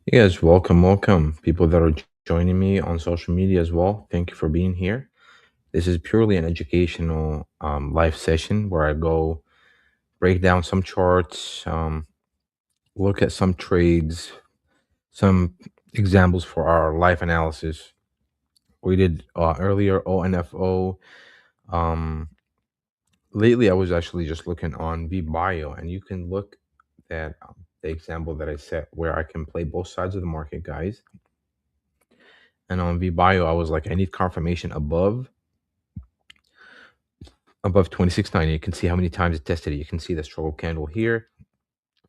Hey guys, welcome. People that are joining me on social media as well. Thank you for being here. This is purely an educational live session where I go break down some charts, look at some trades, some examples for our life analysis. We did earlier ONFO. Um, Lately, I was actually just looking on VBio, and you can look at the example that I set where I can play both sides of the market, guys. And on VBio, I was like, I need confirmation above 2690. You can see how many times it tested it. You can see the struggle candle here.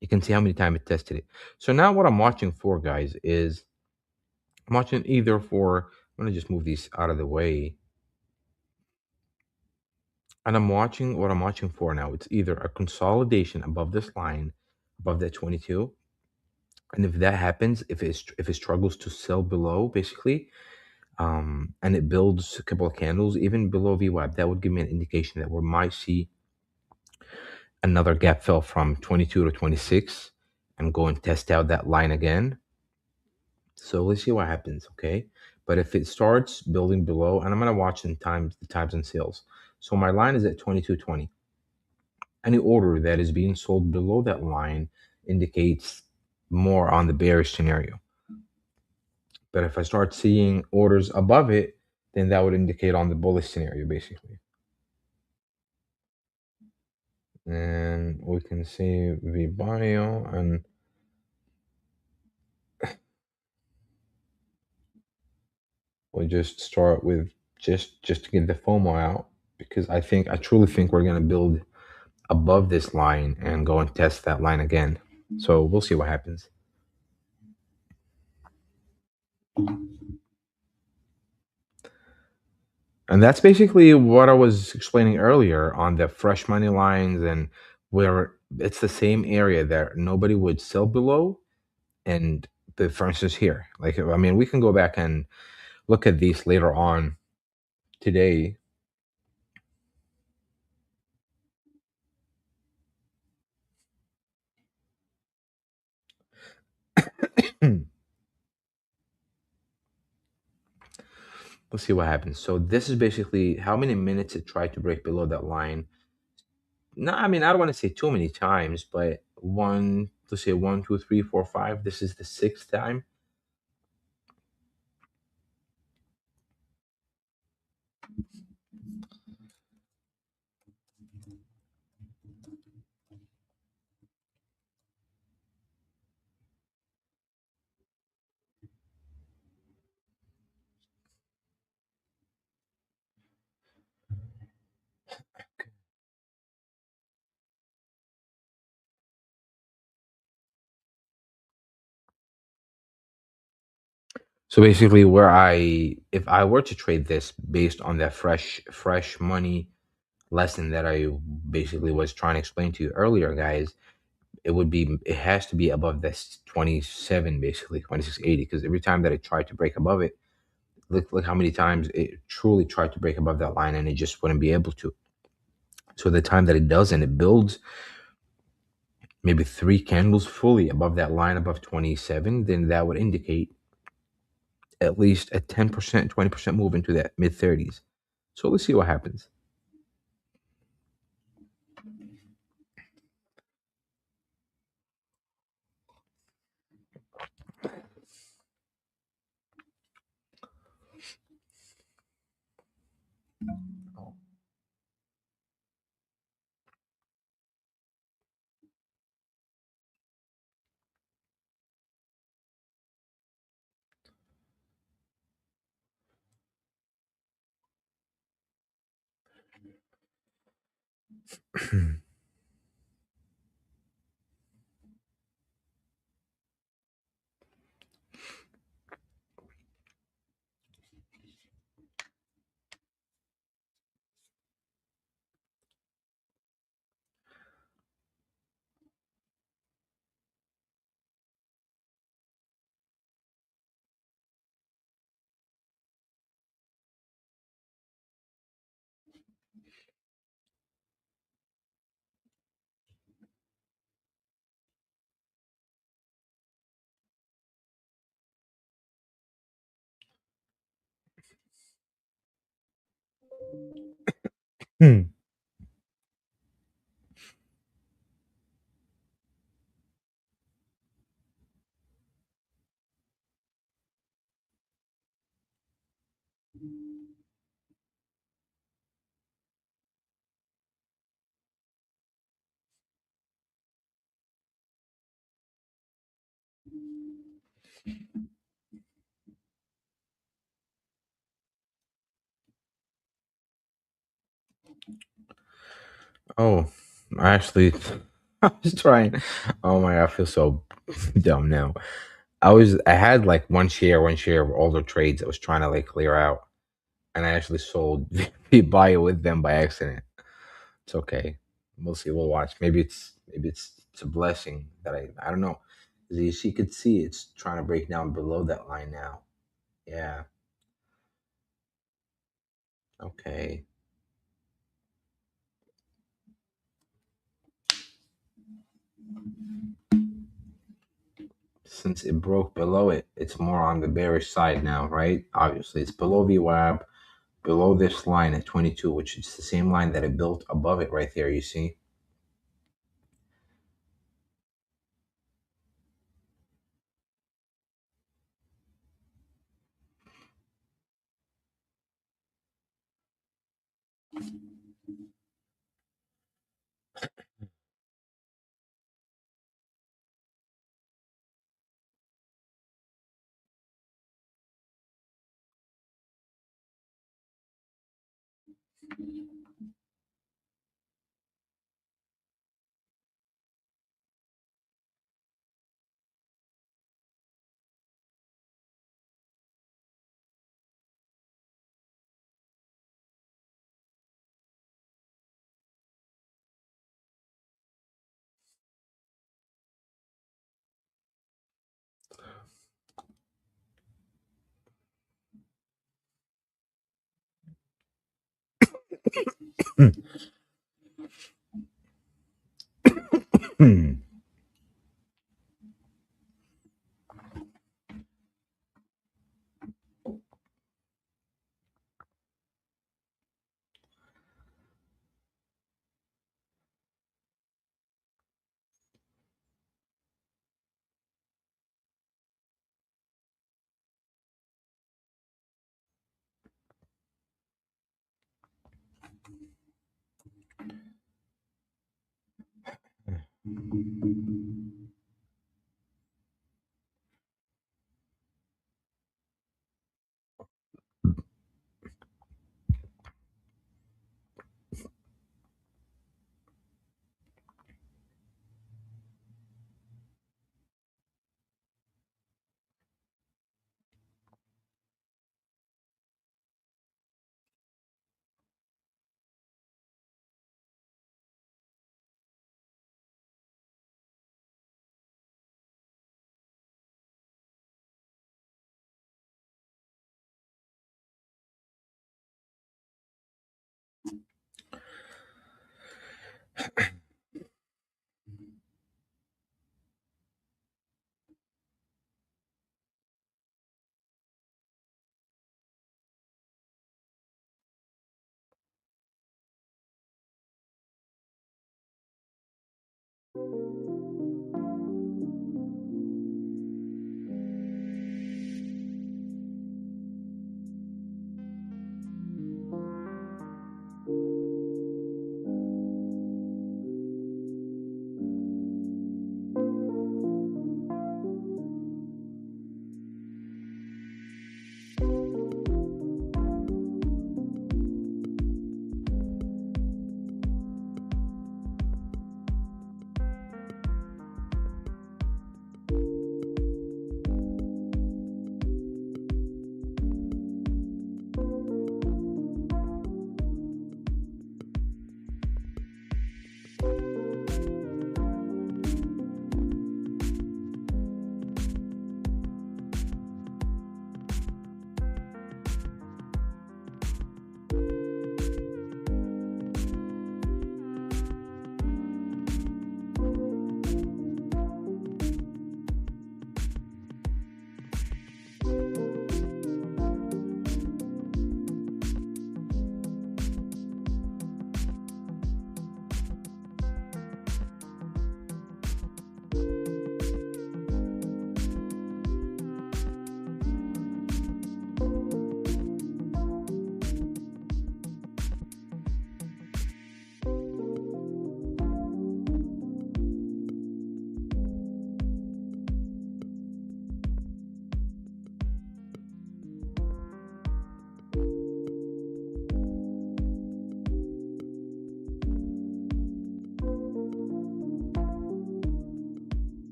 You can see how many times it tested it. So now what I'm watching for, guys, is I'm watching either for, I'm going to just move these out of the way. And what I'm watching for now. It's either a consolidation above this line, above that 22. And if that happens, if it struggles to sell below, basically, and it builds a couple of candles, even below VWAP, that would give me an indication that we might see another gap fill from 22 to 26 and go and test out that line again. So let's see what happens, okay? But if it starts building below, and I'm gonna watch the times and sales. So my line is at 22.20. Any order that is being sold below that line indicates more on the bearish scenario. But if I start seeing orders above it, then that would indicate on the bullish scenario, basically. And we can see the bio, and we'll just start with just to get the FOMO out, because I truly think we're gonna build above this line and go and test that line again. So we'll see what happens. And that's basically what I was explaining earlier on the fresh money lines, and where it's the same area that nobody would sell below. And for instance here, like, I mean, we can go back and look at these later on today. Let's see what happens. So this is basically how many minutes it tried to break below that line. No, I mean, I don't want to say too many times, but let's say one, two, three, four, five. This is the sixth time. So basically, if I were to trade this based on that fresh money lesson that I basically was trying to explain to you earlier, guys, it has to be above this 27, basically 2680, because every time that it tried to break above it, look how many times it truly tried to break above that line and it just wouldn't be able to. So the time that it doesn't, it builds maybe three candles fully above that line above 27, then that would indicate at least a 10%, 20% move into that mid 30s. So let's see what happens. Hmm. Oh, actually, I was trying. Oh my God, I feel so dumb now. I had like one share of all the trades I was trying to like clear out, and I actually sold the buy with them by accident. It's okay. We'll see. We'll watch. Maybe it's a blessing that I don't know. As you could see, it's trying to break down below that line now. Yeah. Okay. Since it broke below it, it's more on the bearish side now, right? Obviously, it's below VWAP, below this line at 22, which is the same line that it built above it right there. You see?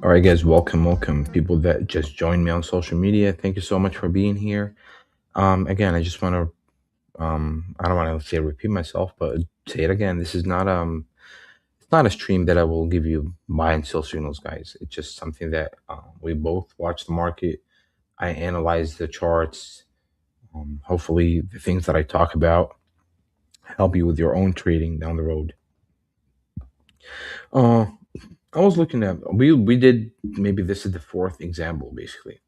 All right, guys, welcome, welcome. People that just joined me on social media, thank you so much for being here. Again, I just want to, I don't want to say repeat myself, but say it again. This is not, it's not a stream that I will give you buy and sell signals, guys. It's just something that we both watch the market. I analyze the charts. Hopefully, the things that I talk about help you with your own trading down the road. Uh, I was looking at we did maybe this is the fourth example basically.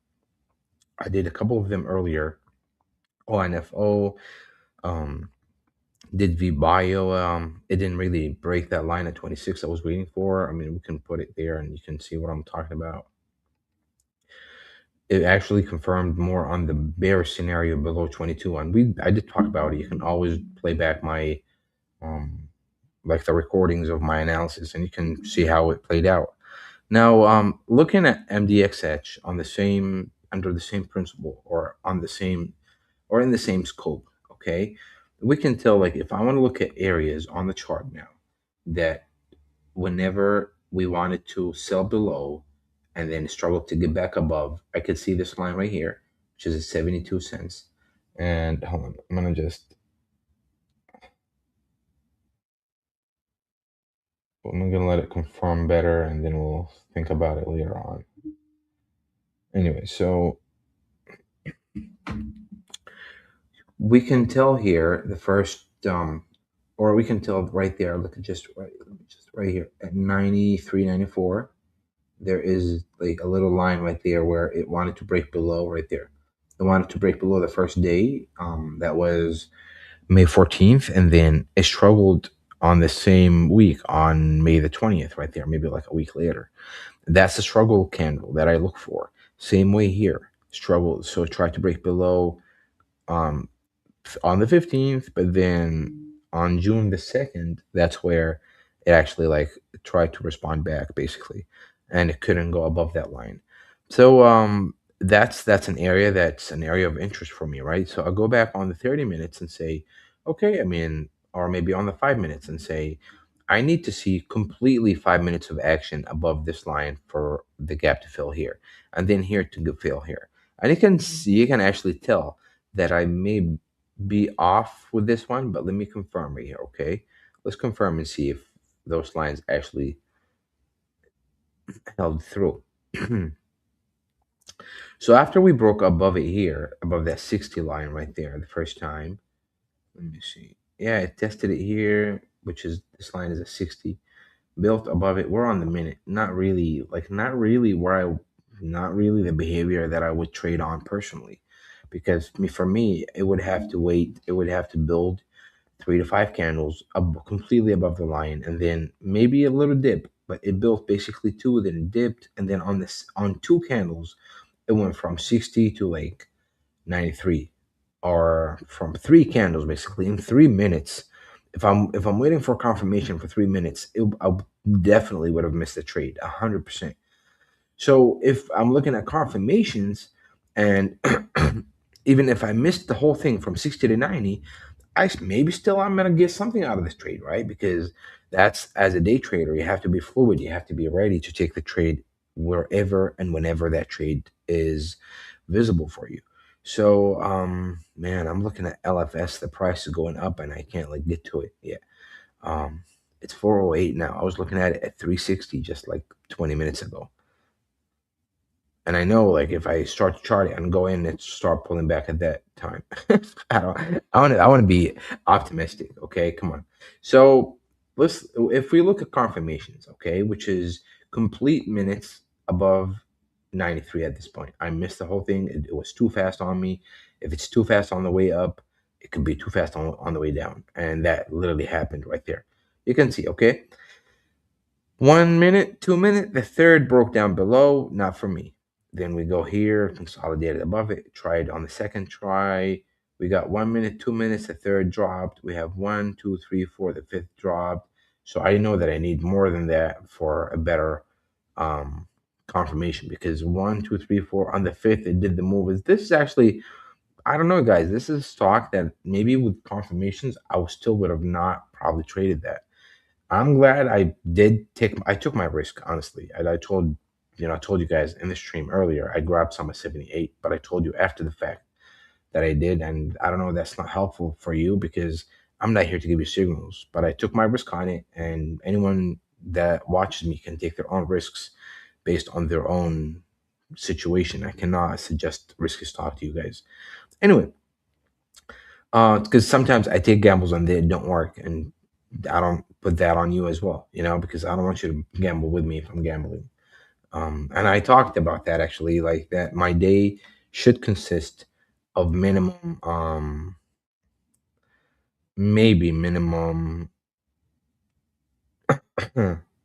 I did a couple of them earlier. ONFO, um, did VBio. It didn't really break that line at 26 I was waiting for. I mean, we can put it there and you can see what I'm talking about. It actually confirmed more on the bear scenario below 22. And I did talk about it. You can always play back my um like the recordings of my analysis and you can see how it played out. Now, looking at MDXH on the same under the same principle or on the same or in the same scope, okay, we can tell like if I want to look at areas on the chart now that whenever we wanted to sell below and then struggle to get back above, I could see this line right here, which is at 72 cents. And hold on, I'm gonna let it confirm better and then we'll think about it later on. Anyway, so we can tell here the first or we can tell right there, look at just right, let me just right here at 93.94. There is like a little line right there where it wanted to break below right there. It wanted to break below the first day. That was May 14th, and then it struggled on the same week on May the 20th, right there, maybe like a week later. That's the struggle candle that I look for. Same way here, struggle. So it tried to break below um, on the 15th, but then on June the 2nd, that's where it actually like tried to respond back basically, and it couldn't go above that line. So that's an area of interest for me, right? So I'll go back on the 30 minutes and say, okay, I mean, or maybe on the 5 minutes and say, I need to see completely 5 minutes of action above this line for the gap to fill here, and then here to fill here. And you can actually tell that I may be off with this one, but let me confirm right here, okay? Let's confirm and see if those lines actually held through. So after we broke above it here, above that 60 line right there the first time, let me see. Yeah, it tested it here, which is this line is a 60. Built above it. We're on the minute. Not really the behavior that I would trade on personally. Because for me, it would have to wait, it would have to build 3 to 5 candles completely above the line and then maybe a little dip, but it built basically two, then it dipped, and then on 2 candles it went from 60 to like 93, or from 3 candles basically in 3 minutes. If I'm waiting for confirmation for 3 minutes, I definitely would have missed the trade 100%. So if I'm looking at confirmations and even if I missed the whole thing from 60 to 90, maybe still I'm gonna get something out of this trade, right? Because that's, as a day trader, you have to be fluid. You have to be ready to take the trade wherever and whenever that trade is visible for you. So, man, I'm looking at LFS. The price is going up, and I can't like get to it yet. Um, it's 408 now. I was looking at it at 360 just like 20 minutes ago. And I know, like, if I start to chart it and go in and start pulling back at that time, I don't. I want to be optimistic. Okay, come on. So if we look at confirmations, okay, which is complete minutes above 93 at this point. I missed the whole thing. It was too fast on me. If it's too fast on the way up, it could be too fast on the way down, and that literally happened right there. You can see, okay. 1 minute, 2 minute, the third broke down below, not for me. Then we go here, consolidated above it, tried on the second try. We got 1 minute, 2 minutes, the third dropped. We have one, two, three, four, the fifth dropped. So I know that I need more than that for a better um, confirmation, because one, two, three, four, on the fifth, it did the move. This is actually, I don't know, guys, this is stock that maybe with confirmations, still would have not probably traded that. I'm glad I took my risk, honestly. I told I told you guys in the stream earlier, I grabbed some at 78, but I told you after the fact that I did. And I don't know, that's not helpful for you because I'm not here to give you signals, but I took my risk on it. And anyone that watches me can take their own risks based on their own situation. I cannot suggest risky stock to you guys. Anyway, because sometimes I take gambles and they don't work, and I don't put that on you as well, because I don't want you to gamble with me if I'm gambling. And I talked about that actually, like that my day should consist of minimum, maybe minimum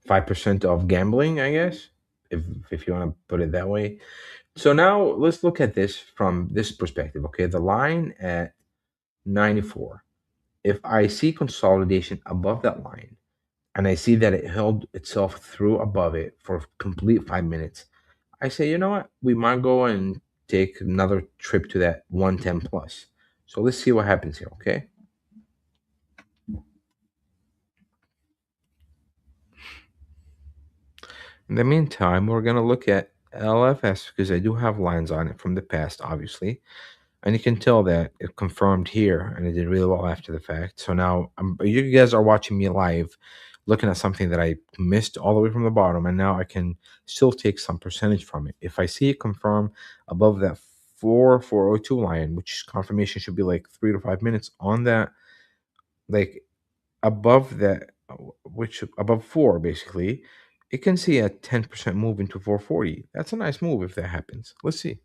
5% of gambling, I guess, if you want to put it that way. So now let's look at this from this perspective. Okay, the line at 94. If I see consolidation above that line, and I see that it held itself through above it for a complete 5 minutes, I say, you know what? We might go and take another trip to that 110 plus. So let's see what happens here, okay? In the meantime, we're going to look at LFS because I do have lines on it from the past, obviously. And you can tell that it confirmed here and it did really well after the fact. So now you guys are watching me live, looking at something that I missed all the way from the bottom. And now I can still take some percentage from it. If I see it confirm above that 4402 line, which confirmation should be like 3 to 5 minutes on that, like above that, which above four basically, it can see a 10% move into 440. That's a nice move if that happens. Let's see.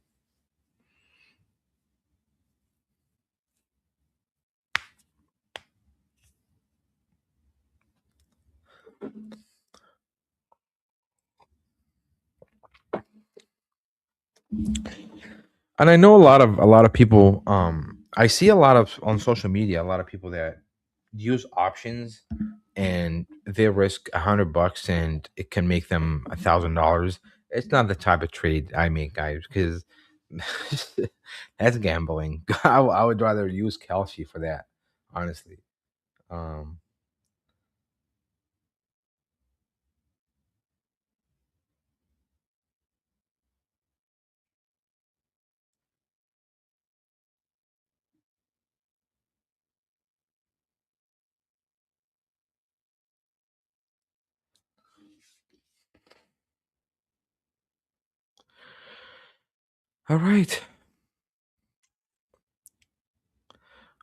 And I know a lot of people, I see a lot of on social media, a lot of people that use options and they risk $100 and it can make them $1,000. It's not the type of trade I make, guys, because that's gambling. I would rather use Kalshi for that, honestly. um all right.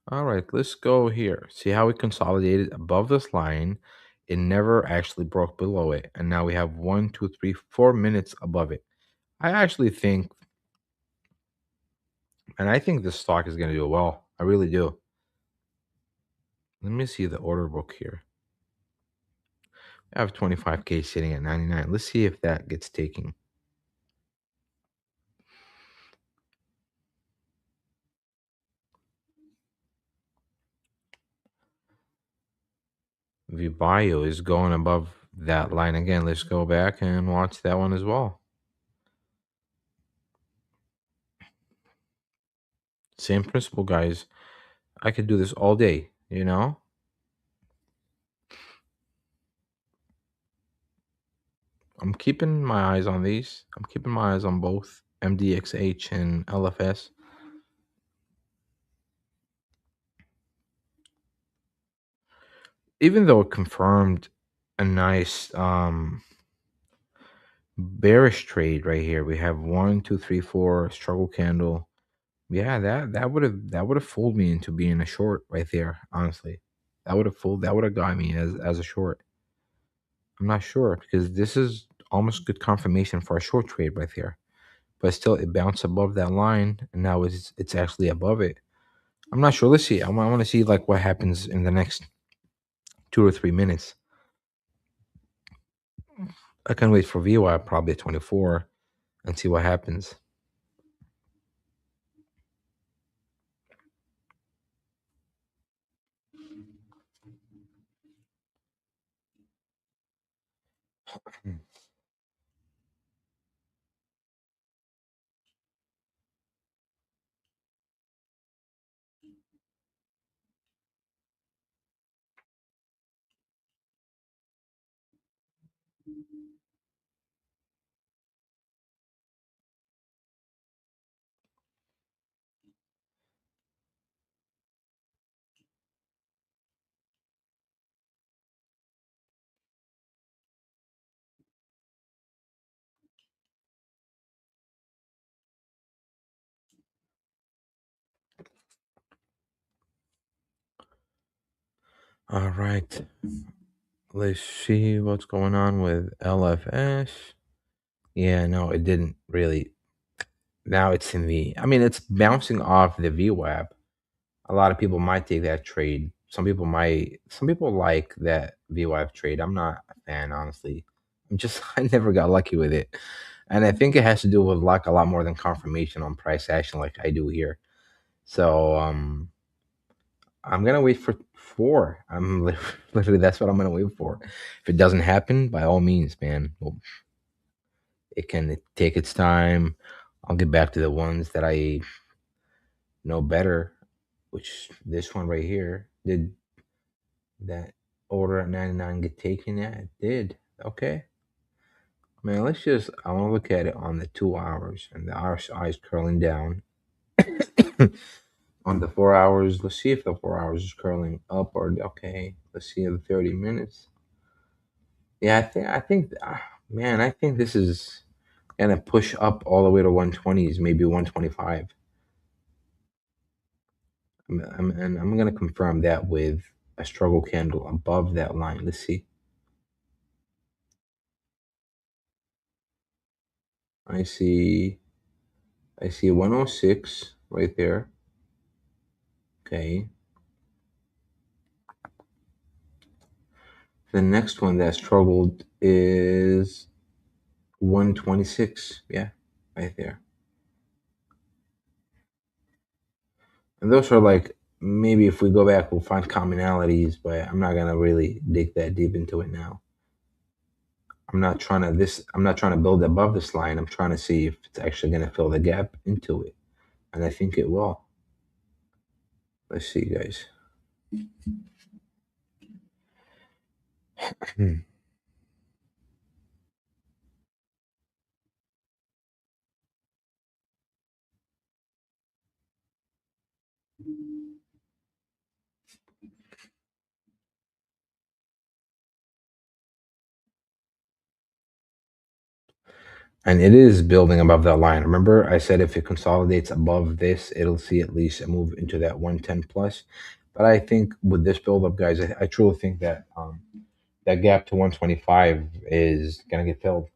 All right, let's go here. See how we consolidated above this line. It never actually broke below it. And now we have 1, 2, 3, 4 minutes above it. I actually think, and I think this stock is going to do well. I really do. Let me see the order book here. I have 25K sitting at 99. Let's see if that gets taken. VBio is going above that line again. Let's go back and watch that one as well. Same principle, guys. I could do this all day. I'm keeping my eyes on these. I'm keeping my eyes on both MDXH and LFS. Even though it confirmed a nice bearish trade right here. We have 1, 2, 3, 4 struggle candle. Yeah, that would have fooled me into being a short right there, honestly. That would have got me as a short. I'm not sure because this is almost good confirmation for a short trade right there. But still it bounced above that line and now it's actually above it. I'm not sure. Let's see. I want to see like what happens in the next 2 or 3 minutes. I can wait for VY probably at 24 and see what happens. All right. Let's see what's going on with LFS. Yeah, no, it didn't really. Now it's in the. I mean, it's bouncing off the VWAP. A lot of people might take that trade. Some people might. Some people like that VWAP trade. I'm not a fan, honestly. I'm just. I never got lucky with it, and I think it has to do with luck a lot more than confirmation on price action, like I do here. So I'm gonna wait for four. Literally that's what I'm gonna wait for. If it doesn't happen, by all means, man, well, it can take its time. I'll get back to the ones that I know better, which this one right here. Did that order at 99 get taken? Yeah, it did. Okay. Man, let's just, I want to look at it on the 2 hours and the RSI is curling down. On the 4 hours, let's see if the 4 hours is curling up or, okay, let's see the 30 minutes. Yeah, man, I think this is gonna push up all the way to 120s, maybe 125. And I'm gonna confirm that with a struggle candle above that line. Let's see. I see I see 106 right there. Okay. The next one that struggled is 126. Yeah, right there. And those are like maybe if we go back we'll find commonalities, but I'm not gonna really dig that deep into it now. I'm not trying to build above this line. I'm trying to see if it's actually going to fill the gap into it. And I think it will. Let's see, guys. Hmm. And it is building above that line. Remember, I said if it consolidates above this, it'll see at least a move into that 110 plus. But I think with this buildup, guys, I truly think that that gap to 125 is going to get filled.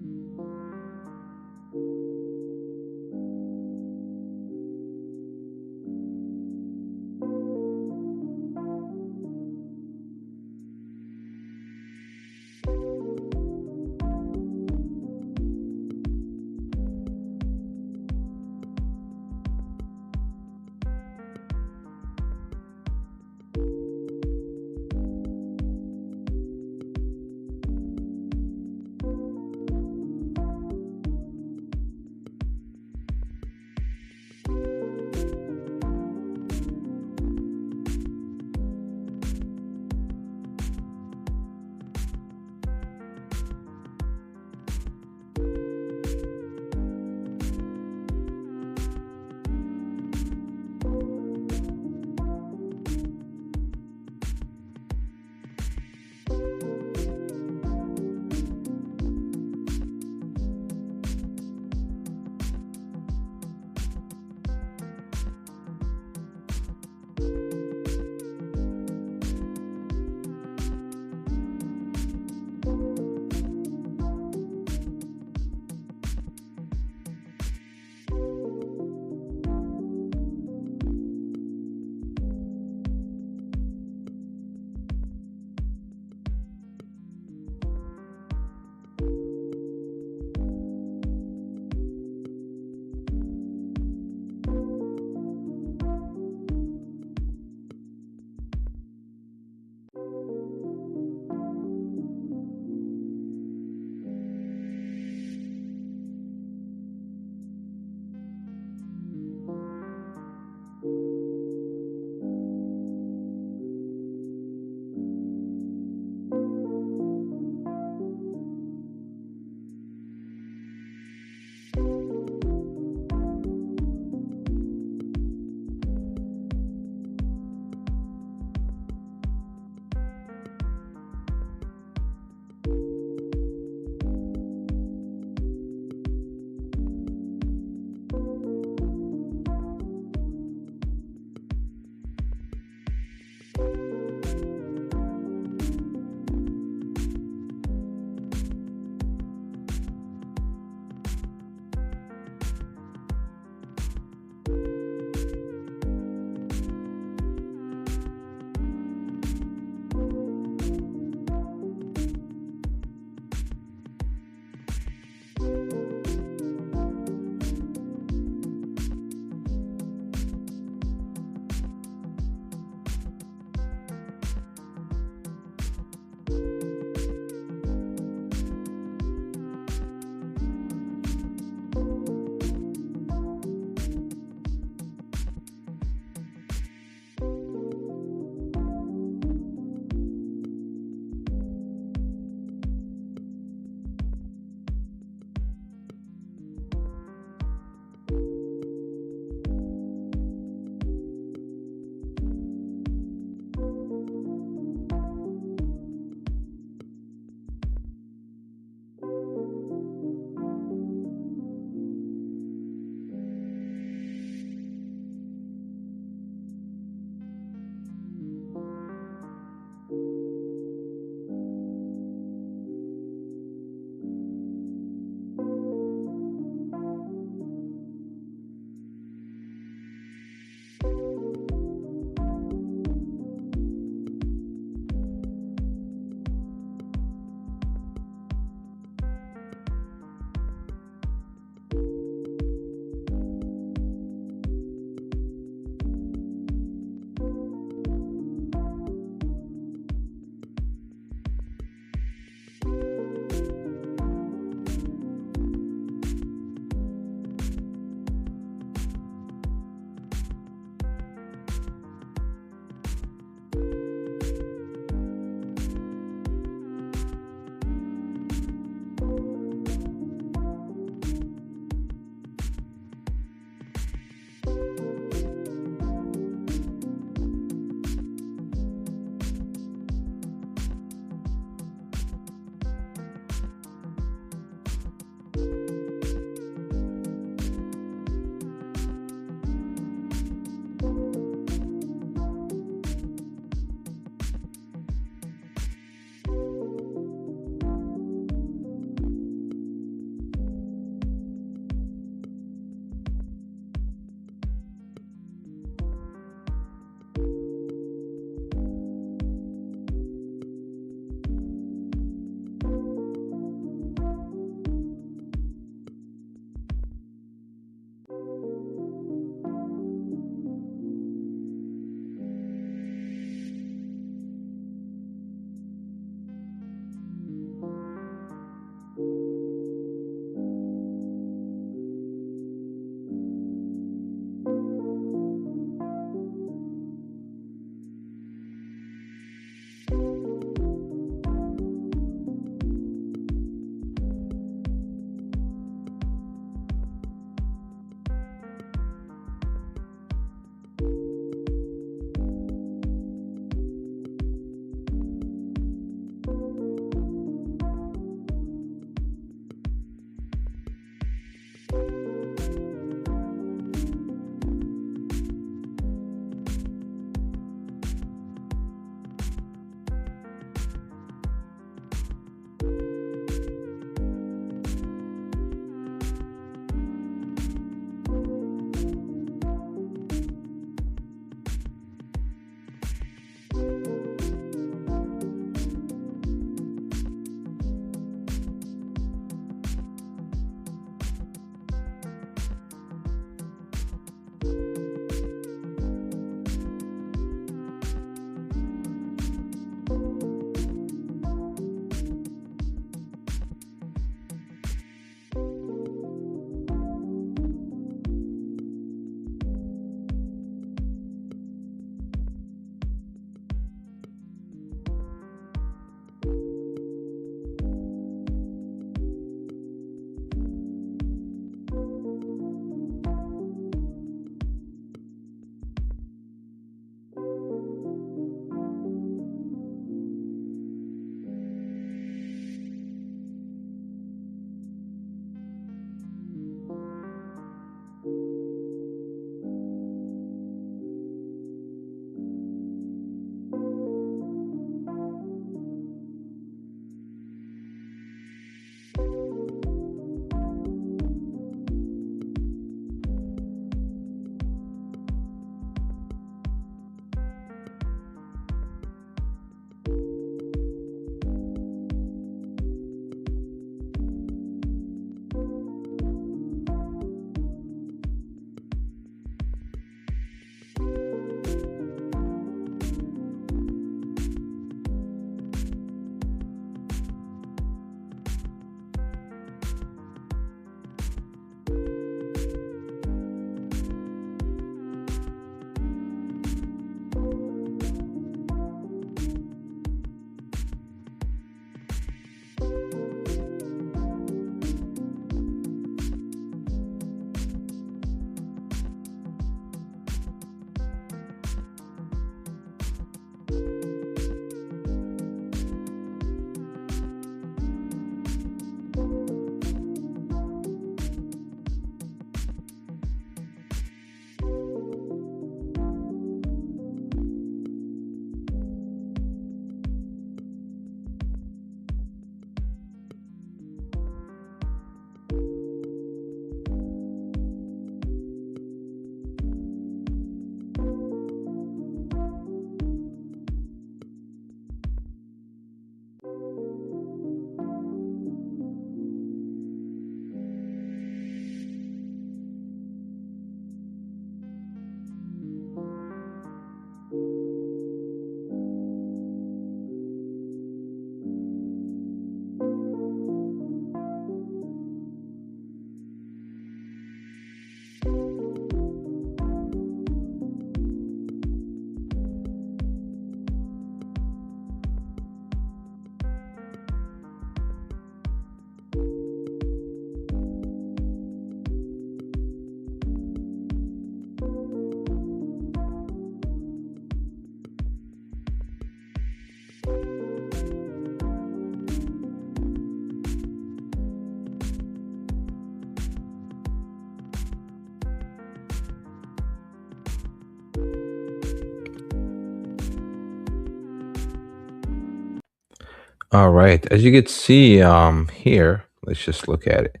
All right. As you can see here, let's just look at it.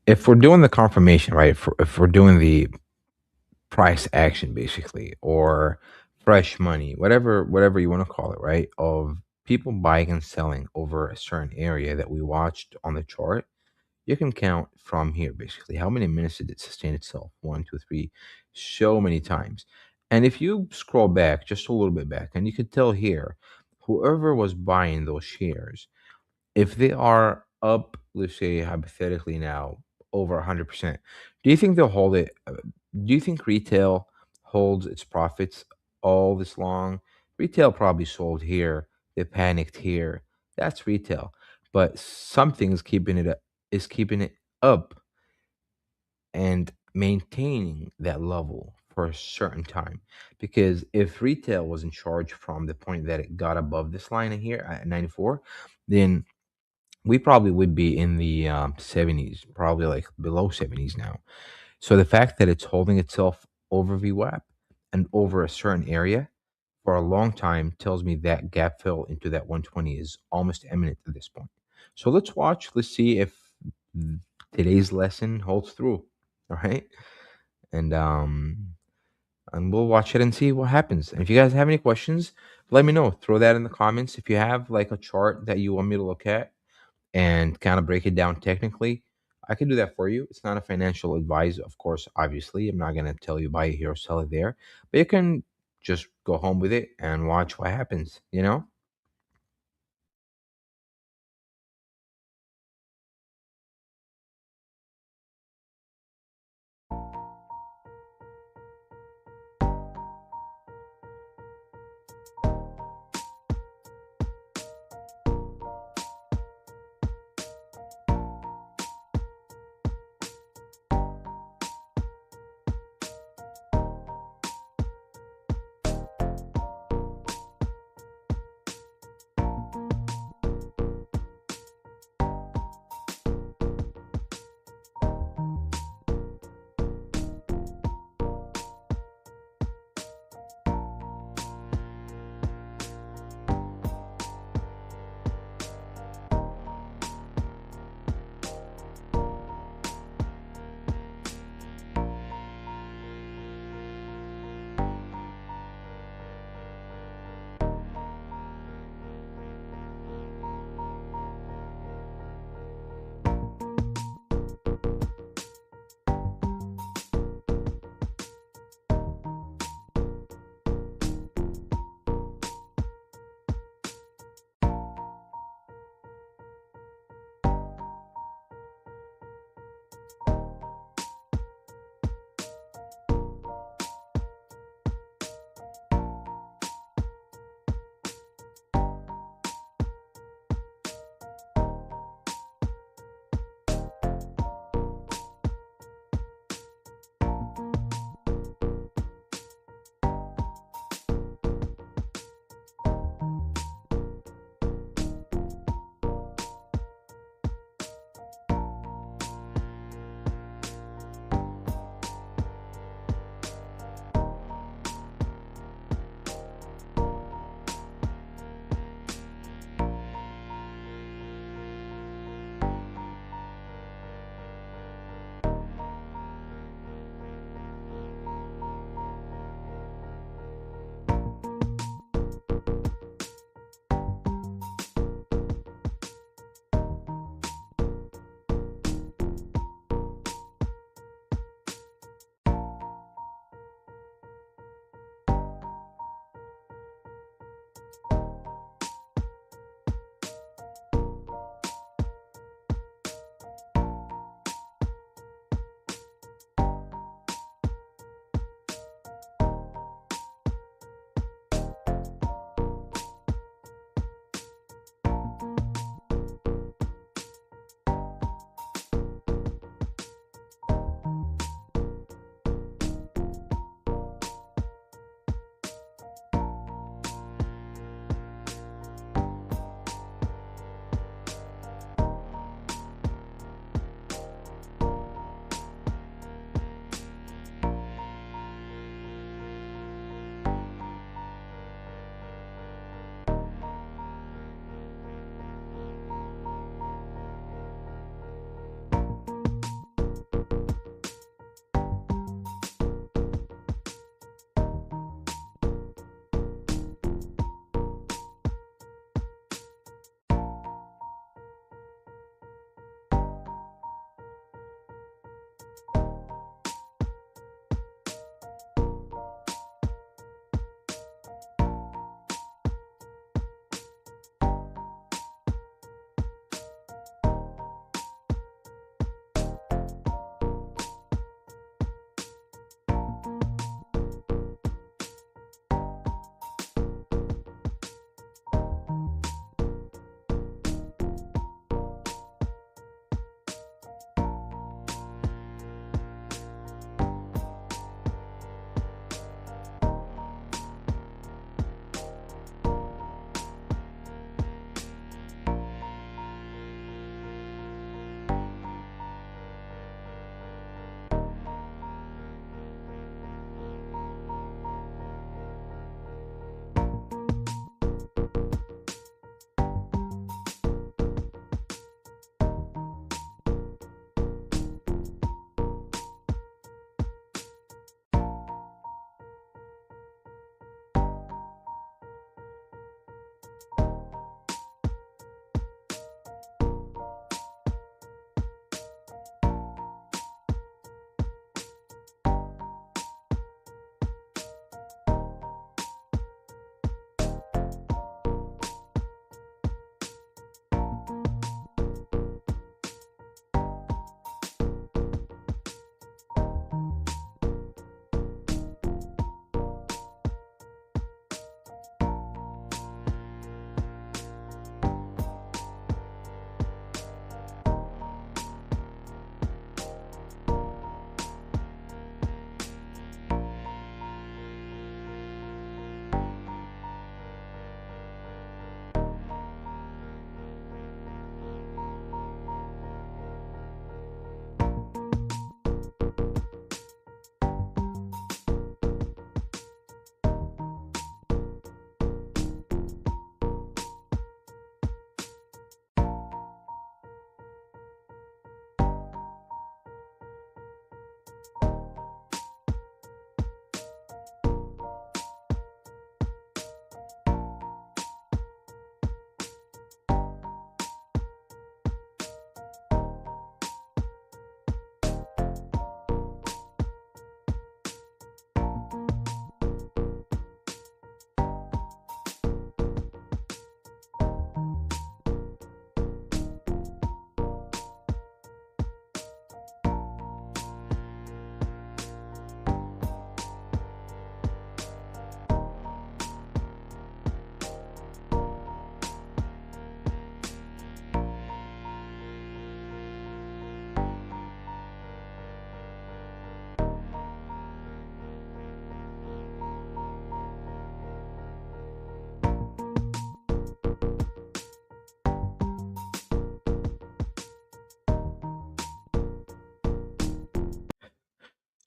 If we're doing the confirmation, right? If we're doing the price action basically, or fresh money, whatever you want to call it, right? Of people buying and selling over a certain area that we watched on the chart, you can count from here basically how many minutes did it sustain itself. One, two, three, so many times. And if you scroll back just a little bit back, and you could tell here, whoever was buying those shares, if they are up, let's say hypothetically now, over 100%, do you think they'll hold it? Do you think retail holds its profits all this long? Retail probably sold here, they panicked here. That's retail. But something's keeping is keeping it up and maintaining that level for a certain time. Because if retail was in charge from the point that it got above this line in here at 94, then we probably would be in the 70s, probably like below 70s now. So the fact that it's holding itself over VWAP and over a certain area for a long time tells me that gap fill into that 120 is almost imminent at this point. So let's watch. Let's see if today's lesson holds through. All right, and um, and we'll watch it and see what happens. And if you guys have any questions, let me know. Throw that in the comments. If you have like a chart that you want me to look at and kind of break it down technically, I can do that for you. It's not a financial advice, of course, obviously. I'm not going to tell you buy it here or sell it there, but you can just go home with it and watch what happens, you know?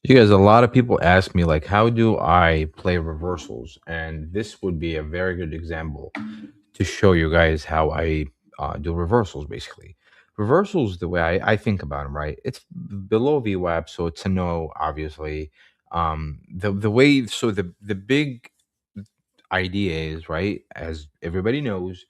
You guys, a lot of people ask me like, how do I play reversals? And this would be a very good example to show you guys how I do reversals. Basically, reversals, the way I think about them, right? It's below VWAP, so it's a no, obviously. The way, so the big idea is, right, as everybody knows,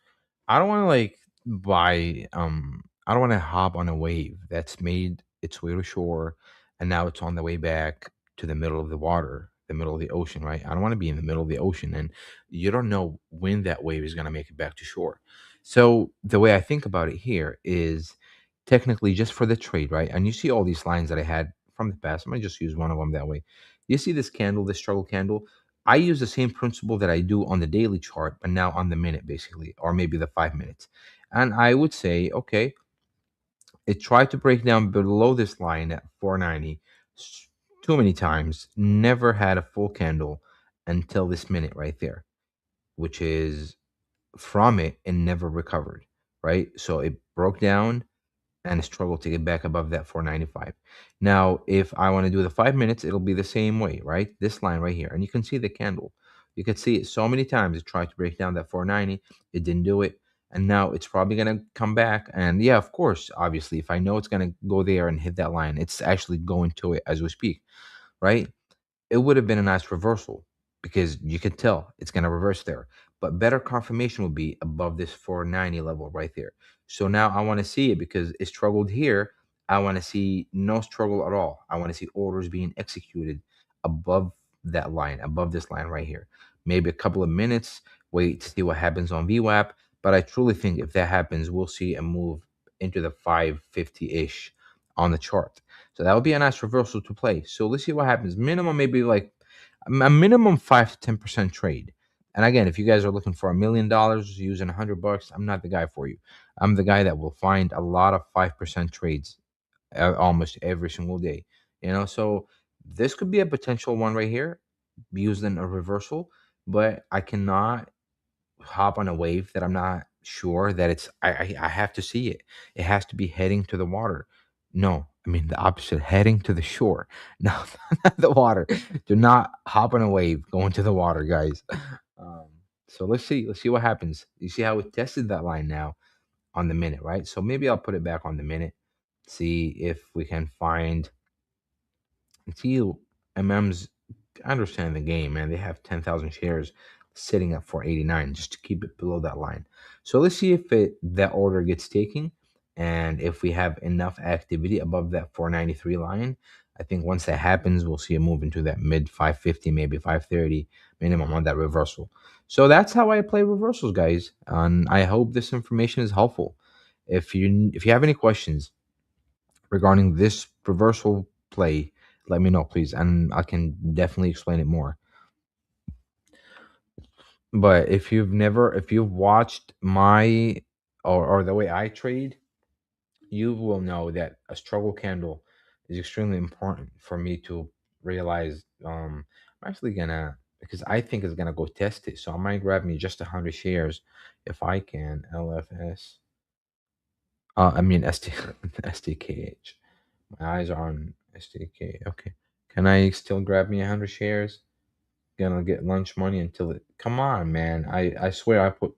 I don't want to like buy I don't want to hop on a wave that's made its way to shore and now it's on the way back to the middle of the water, the middle of the ocean, right? I don't want to be in the middle of the ocean and you don't know when that wave is going to make it back to shore. So the way I think about it here is technically just for the trade, right? And you see all these lines that I had from the past. I'm gonna just use one of them that way. You see this candle, this struggle candle? I use the same principle that I do on the daily chart, but now on the minute, basically, or maybe the 5 minutes. And I would say, okay, it tried to break down below this line at 490 too many times, never had a full candle until this minute right there, which is from it and never recovered, right? So it broke down and struggle to get back above that 495. Now, if I want to do the 5 minutes, it'll be the same way, right? This line right here. And you can see the candle. You can see it so many times. It tried to break down that 490. It didn't do it. And now it's probably going to come back. And yeah, of course, obviously, if I know it's going to go there and hit that line, it's actually going to it as we speak, right? It would have been a nice reversal because you could tell it's going to reverse there. But better confirmation would be above this 490 level right there. So now I want to see it because it struggled here. I want to see no struggle at all. I want to see orders being executed above that line, above this line right here. Maybe a couple of minutes, wait to see what happens on VWAP. But I truly think if that happens, we'll see a move into the 550 ish on the chart. So that would be a nice reversal to play. So let's see what happens. Minimum maybe like a minimum 5 to 10% trade. And again, if you guys are looking for $1 million using $100, I'm not the guy for you. I'm the guy that will find a lot of 5% trades almost every single day. So this could be a potential one right here, using a reversal, but I cannot hop on a wave that I'm not sure that it's I have to see it. It has to be heading to the water. No, I mean the opposite, heading to the shore. No, not the water. Do not hop on a wave going to the water, guys. Um, so let's see what happens. You see how it tested that line now on the minute, right? So maybe I'll put it back on the minute, see if we can find see MM's. I understand the game, man. They have 10,000 shares sitting at 489 just to keep it below that line. So let's see if that order gets taken and if we have enough activity above that 493 line. I think once that happens, we'll see a move into that mid 550, maybe 530 minimum on that reversal. So that's how I play reversals, guys. And I hope this information is helpful. If you have any questions regarding this reversal play, let me know, please, and I can definitely explain it more. But if you've watched my or the way I trade, you will know that a struggle candle is extremely important for me to realize. I'm actually gonna because I think it's gonna go test it, so I might grab me just 100 shares if I can. LFS, I mean ST, STKH. My eyes are on STK. Okay, can I still grab me 100 shares? Gonna get lunch money until it. Come on, man. I swear I put.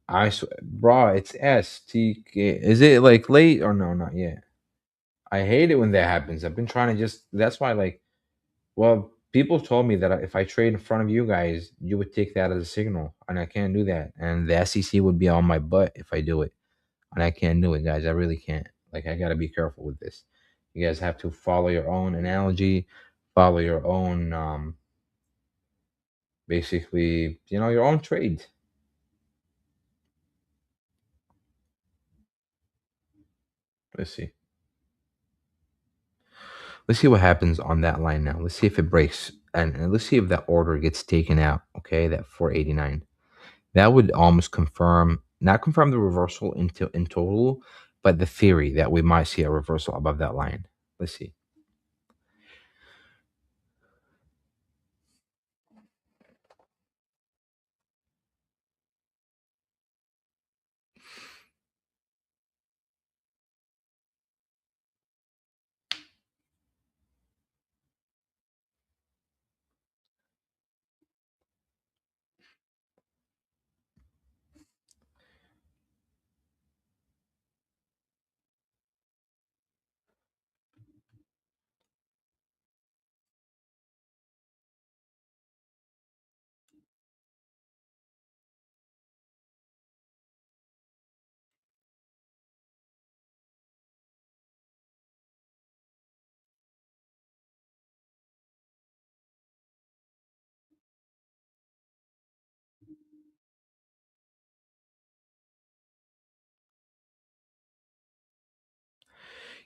I swear, bro. It's STK. Is it like late or no? Not yet. I hate it when that happens. I've been trying to just. That's why, like, well, people told me that if I trade in front of you guys, you would take that as a signal, and I can't do that. And the SEC would be on my butt if I do it, and I can't do it, guys. I really can't. Like, I gotta be careful with this. You guys have to follow your own analogy, follow your own, basically, your own trade. Let's see. Let's see what happens on that line now. Let's see if it breaks and let's see if that order gets taken out. Okay, that 489. That would almost confirm, not confirm the reversal in total, but the theory that we might see a reversal above that line. Let's see.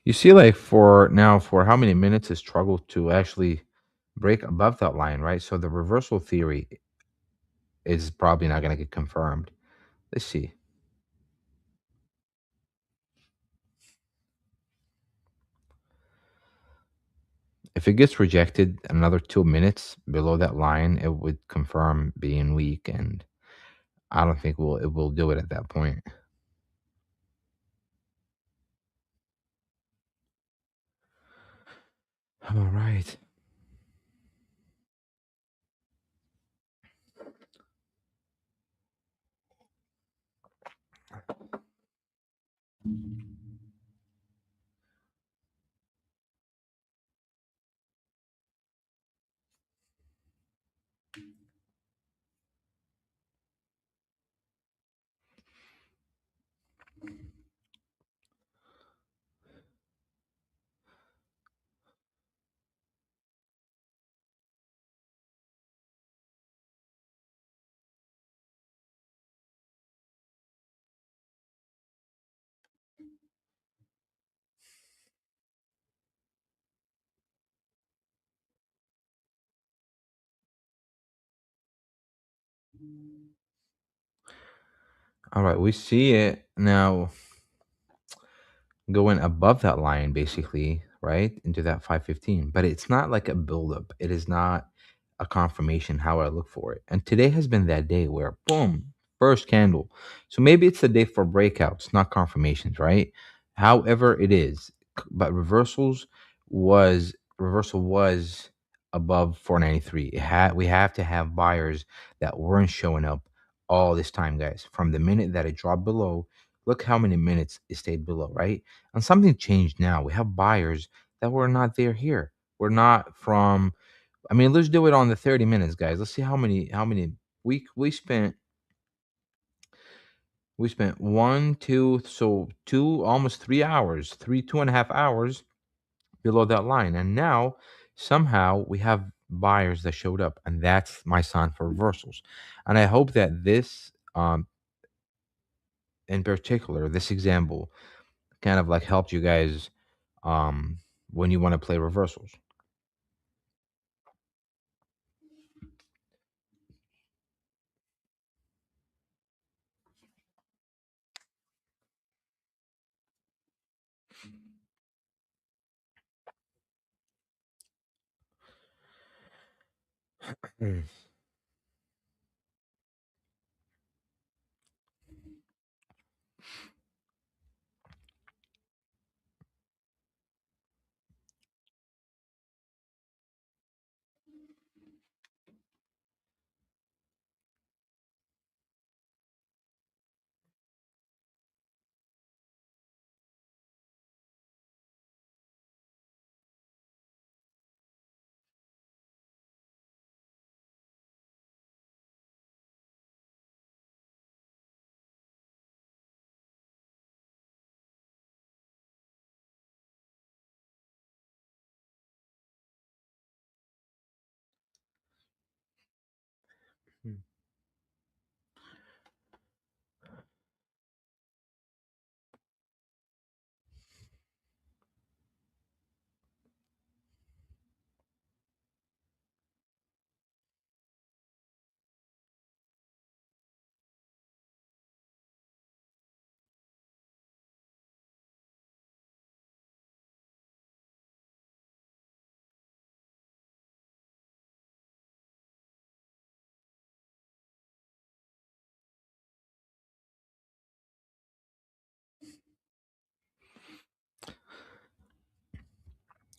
You see, like for now, for how many minutes it struggled to actually break above that line, right? So the reversal theory is probably not going to get confirmed. Let's see. If it gets rejected another 2 minutes below that line, it would confirm being weak, and I don't think it will do it at that point. All right. All right, we see it now going above that line basically, right? Into that 515. But it's not like a buildup. It is not a confirmation how I look for it. And today has been that day where boom, first candle. So maybe it's the day for breakouts, not confirmations, right? However it is. But reversal was above 493. We have to have buyers that weren't showing up all this time, guys. From the minute that it dropped below, look how many minutes it stayed below, right? And something changed now. We have buyers that were not there here. We're not from, I mean, let's do it on the 30 minutes, guys. Let's see how many we spent one, two, so two, almost 3 hours, 2.5 hours below that line. And now somehow we have buyers that showed up, and that's my sign for reversals. And I hope that this in particular, this example kind of like helped you guys um when you want to play reversals. Mm.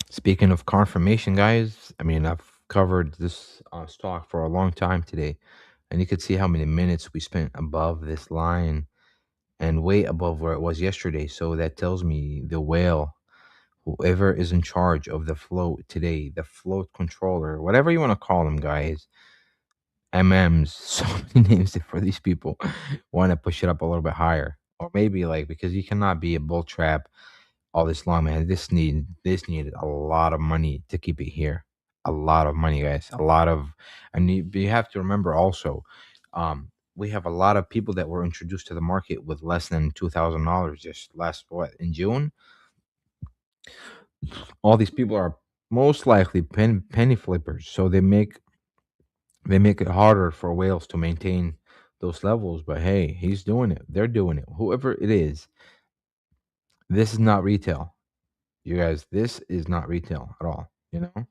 Speaking of confirmation, guys, I mean, I've covered this stock for a long time today, and you could see how many minutes we spent above this line and way above where it was yesterday. So that tells me the whale, whoever is in charge of the float today, the float controller, whatever you want to call them, guys, MMs, so many names for these people, want to push it up a little bit higher. Or maybe like because you cannot be a bull trap all this long, man. This needed a lot of money to keep it here. A lot of money, guys. A lot of, and you have to remember also, we have a lot of people that were introduced to the market with less than $2,000 just last what in June. All these people are most likely penny flippers, so they make it harder for whales to maintain those levels. But hey, he's doing it. They're doing it. Whoever it is, this is not retail. You guys, this is not retail at all. You know?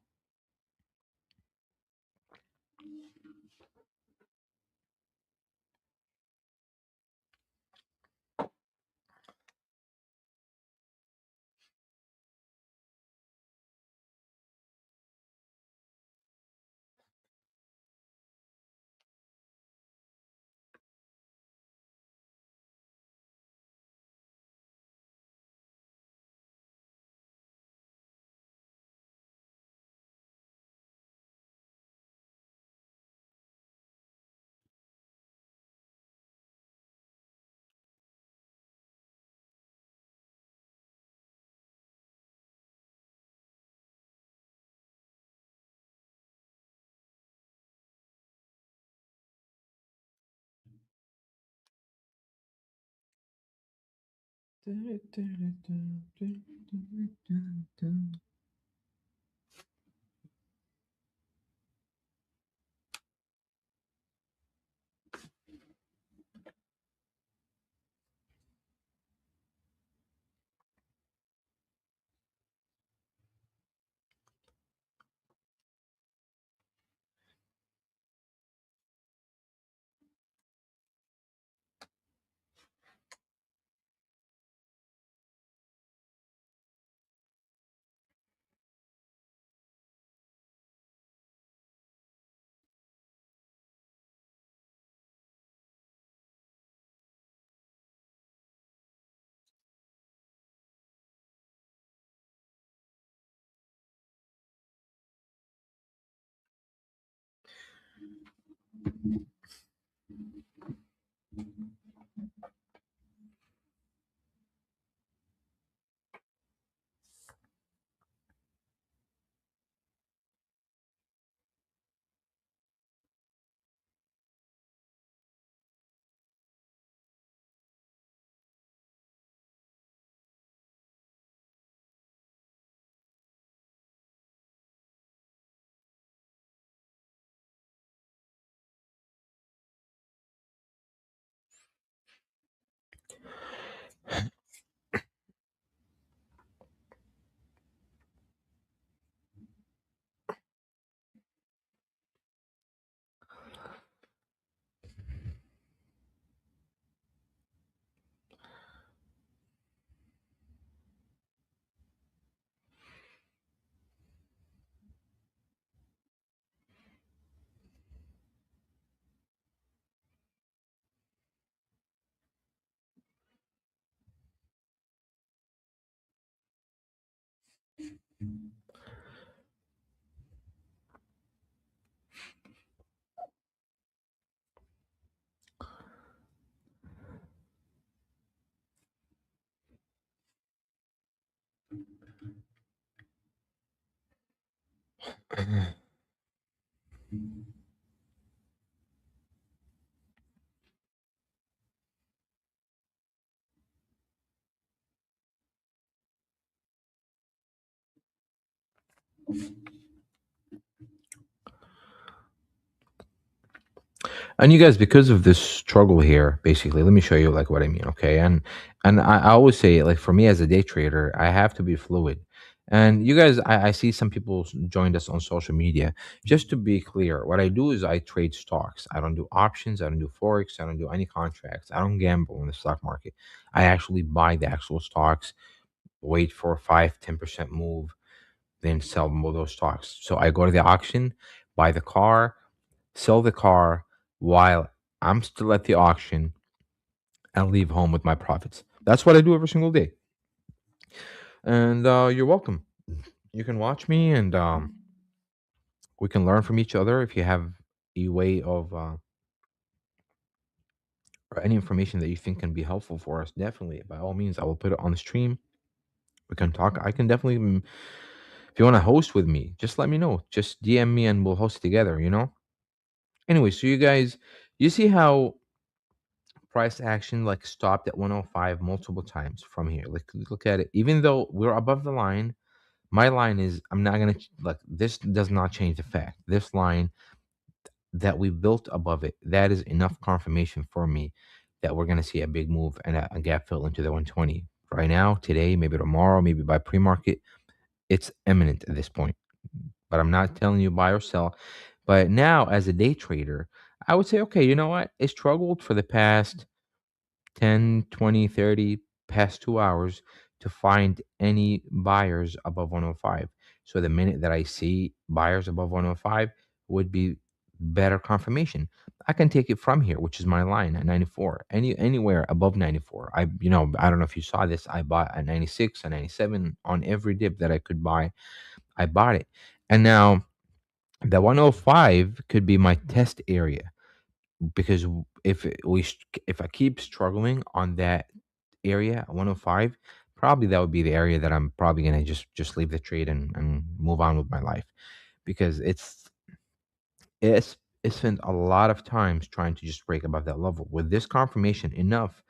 And you guys, because of this struggle here, basically, let me show you like what I mean, okay? And I always say, like for me as a day trader, I have to be fluid. And you guys, I see some people joined us on social media. Just to be clear, what I do is I trade stocks. I don't do options. I don't do forex. I don't do any contracts. I don't gamble in the stock market. I actually buy the actual stocks, wait for 5, 10% move, then sell more of those stocks. So I go to the auction, buy the car, sell the car while I'm still at the auction, and leave home with my profits. That's what I do every single day. And you're welcome. You can watch me, and we can learn from each other. If you have a way of or any information that you think can be helpful for us, definitely by all means, I will put it on the stream. We can talk. I can definitely, if you want to host with me, just let me know. Just DM me, and we'll host together. Anyway, so you guys, you see how price action like stopped at 105 multiple times from here. Like look at it. Even though we're above the line, my line is I'm not gonna like this does not change the fact. This line that we built above it, that is enough confirmation for me that we're gonna see a big move and a gap fill into the 120. Right now, today, maybe tomorrow, maybe by pre-market, it's imminent at this point. But I'm not telling you buy or sell. But now, as a day trader, I would say, okay, you know what? It struggled for the past 10, 20, 30, past 2 hours to find any buyers above 105. So the minute that I see buyers above 105 would be better confirmation. I can take it from here, which is my line at 94. Anywhere above 94. I don't know if you saw this. I bought at 96 and 97 on every dip that I could buy. I bought it. And now the 105 could be my test area because if I keep struggling on that area 105, probably that would be the area that I'm probably gonna just leave the trade and move on with my life because it's spent a lot of times trying to just break above that level. With this confirmation enough,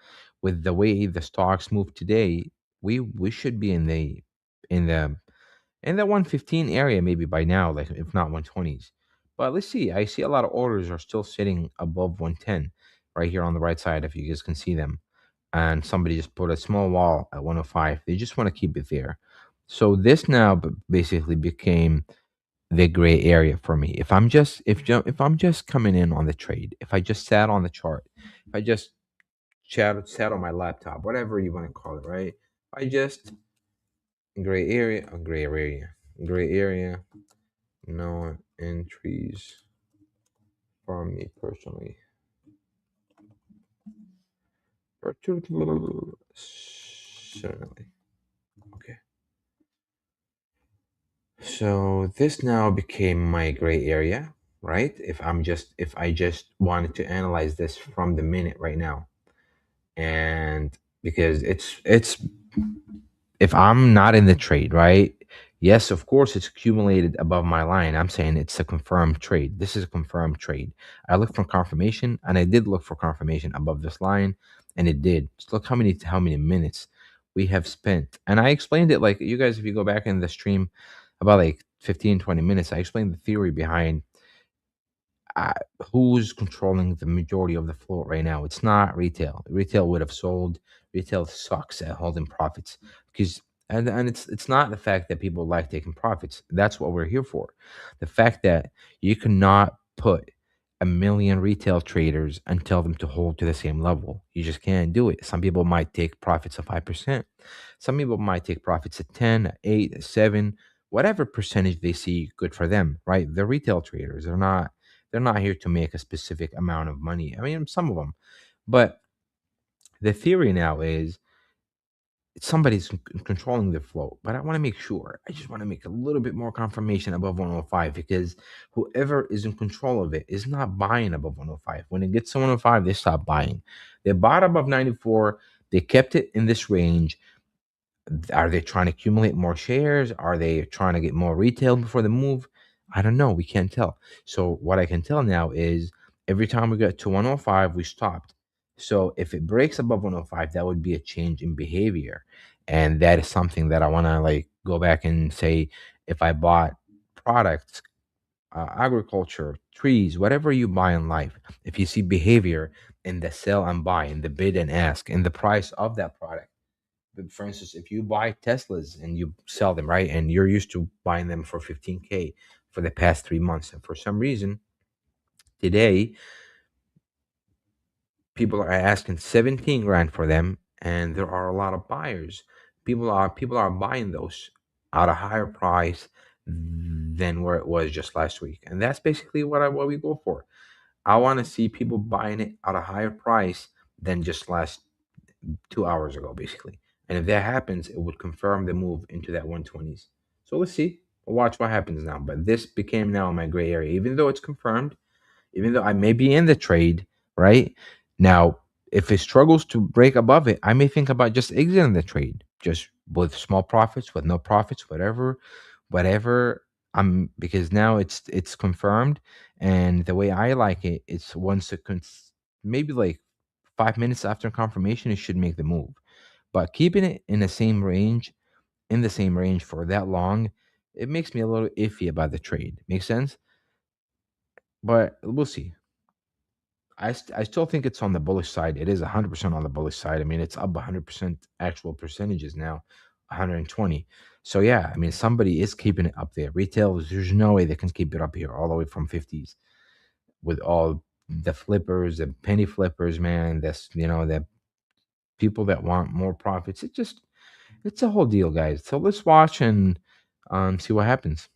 with the way the stocks move today, we should be in the in the 115 area maybe by now, like if not 120s. But let's see. I see a lot of orders are still sitting above 110 right here on the right side, if you guys can see them. And somebody just put a small wall at 105. They just want to keep it there. So this now basically became the gray area for me. If I'm just coming in on the trade, if I just sat on the chart, if I just sat on my laptop, whatever you want to call it, right? I just gray area, no entries for me personally. Certainly. Okay. So this now became my gray area, right? If I just wanted to analyze this from the minute right now. And because it's if I'm not in the trade, right? Yes, of course, it's accumulated above my line. I'm saying it's a confirmed trade. This is a confirmed trade. I looked for confirmation, and I did look for confirmation above this line, and it did. Just look how many minutes we have spent. And I explained it like you guys, if you go back in the stream about like 15, 20 minutes, I explained the theory behind uh, who's controlling the majority of the float right now. It's not retail. Retail would have sold. Retail sucks at holding profits because and it's not the fact that people like taking profits. That's what we're here for. The fact that you cannot put a million retail traders and tell them to hold to the same level. You just can't do it. Some people might take profits of 5%. Some people might take profits at 10, at 8, at 7, whatever percentage they see good for them, right? They're retail traders. They're not here to make a specific amount of money. I mean, some of them, but the theory now is somebody's controlling the flow. But I want to make sure. I just want to make a little bit more confirmation above 105 because whoever is in control of it is not buying above 105. When it gets to 105, they stop buying. They bought above 94. They kept it in this range. Are they trying to accumulate more shares? Are they trying to get more retail before the move? I don't know. We can't tell. So what I can tell now is every time we get to 105, we stopped. So if it breaks above 105, that would be a change in behavior. And that is something that I want to like go back and say if I bought products, agriculture, trees, whatever you buy in life, if you see behavior in the sell and buy, in the bid and ask, in the price of that product, but for instance, if you buy Teslas and you sell them, right, and you're used to buying them for 15K for the past 3 months, and for some reason today people are asking 17 grand for them, and there are a lot of buyers. People are buying those at a higher price than where it was just last week, and that's basically what we go for. I want to see people buying it at a higher price than just last 2 hours ago, basically. And if that happens, it would confirm the move into that 120s. So let's see. We'll watch what happens now. But this became now my gray area, even though it's confirmed, even though I may be in the trade, right? Now, if it struggles to break above it, I may think about just exiting the trade, just with small profits, with no profits, whatever. Because now it's confirmed, and the way I like it, it's once it maybe like 5 minutes after confirmation, it should make the move. But keeping it in the same range for that long, it makes me a little iffy about the trade. Make sense? But we'll see. I still think it's on the bullish side. It is 100% on the bullish side. I mean, it's up 100% actual percentages now, 120. So yeah, I mean, somebody is keeping it up there. Retail, there's no way they can keep it up here all the way from 50s with all the flippers, the penny flippers, man. That's the people that want more profits. It's a whole deal, guys. So let's watch and see what happens.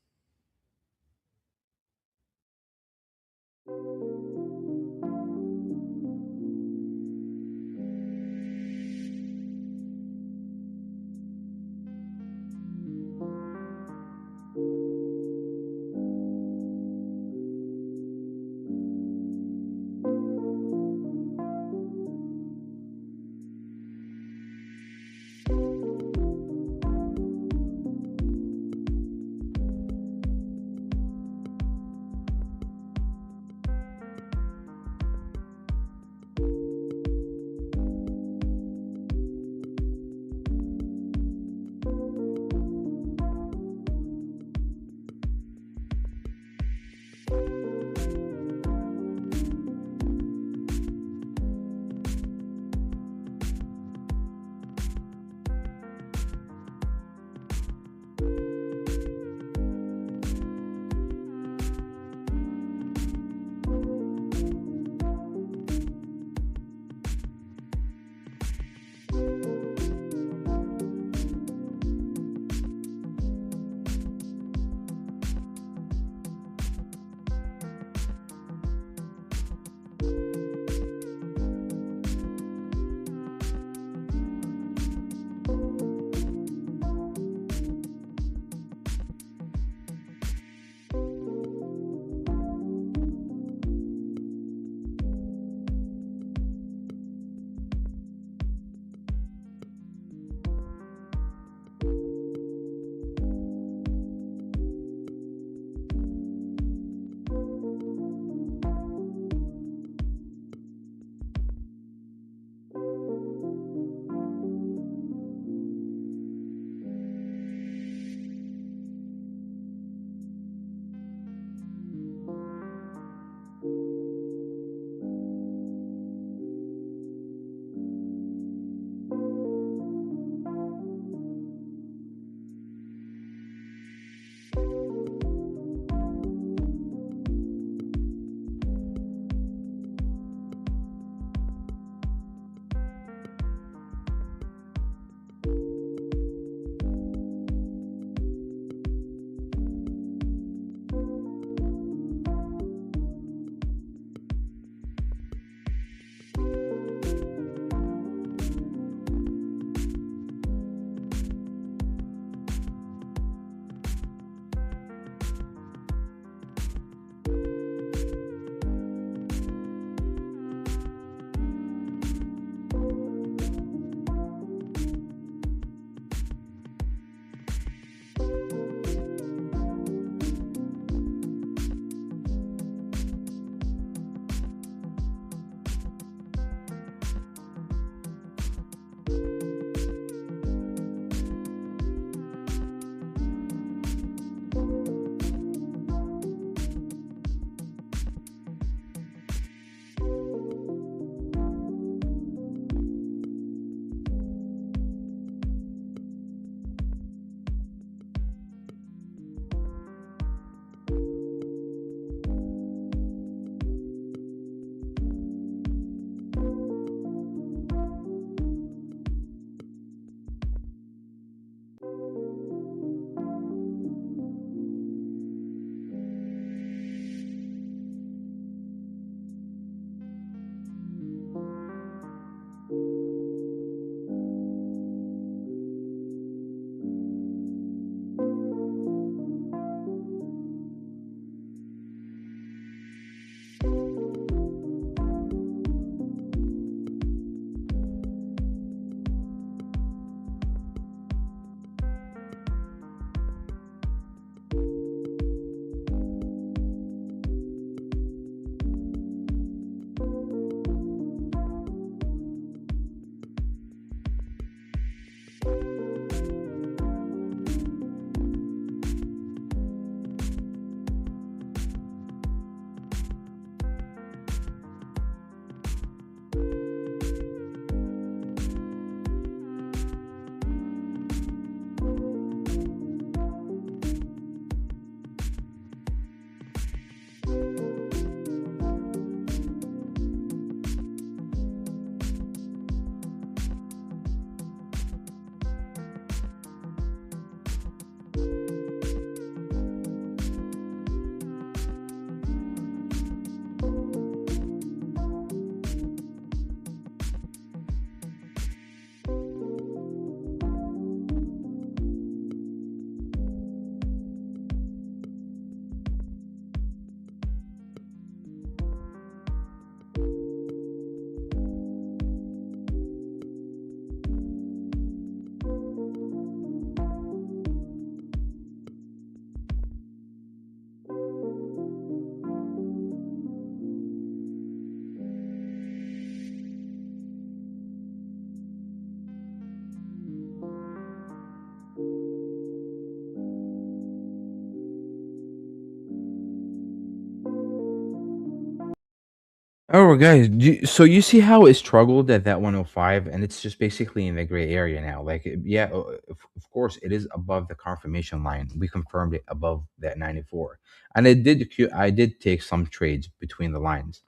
Oh, guys, so you see how it struggled at that 105, and it's just basically in the gray area now. Like, yeah, of course, it is above the confirmation line. We confirmed it above that 94, and I did take some trades between the lines.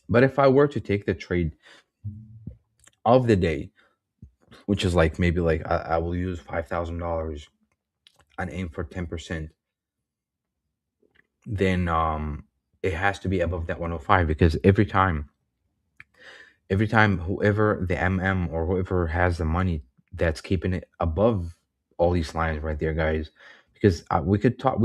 But if I were to take the trade of the day, which is like maybe like I will use $5,000 and aim for 10%, then it has to be above that 105 because every time whoever the MM or whoever has the money that's keeping it above all these lines right there, guys, because we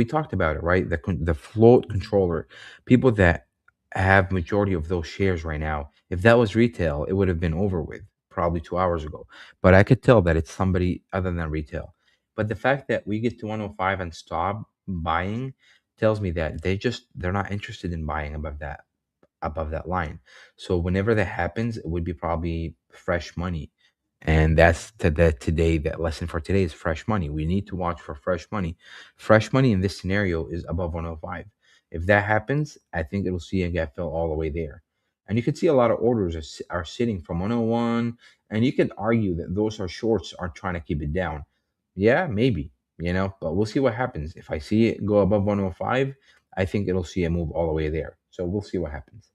talked about it, right? The float controller, people that have majority of those shares right now, if that was retail, it would have been over with probably 2 hours ago. But I could tell that it's somebody other than retail. But the fact that we get to 105 and stop buying tells me that they're not interested in buying above that line. So whenever that happens, it would be probably fresh money. And that's today, that lesson for today is fresh money. We need to watch for fresh money. Fresh money in this scenario is above 105. If that happens, I think it'll see a gap fill all the way there. And you can see a lot of orders are sitting from 101. And you can argue that those are shorts are trying to keep it down. Yeah, maybe, but we'll see what happens. If I see it go above 105, I think it'll see a move all the way there. So we'll see what happens.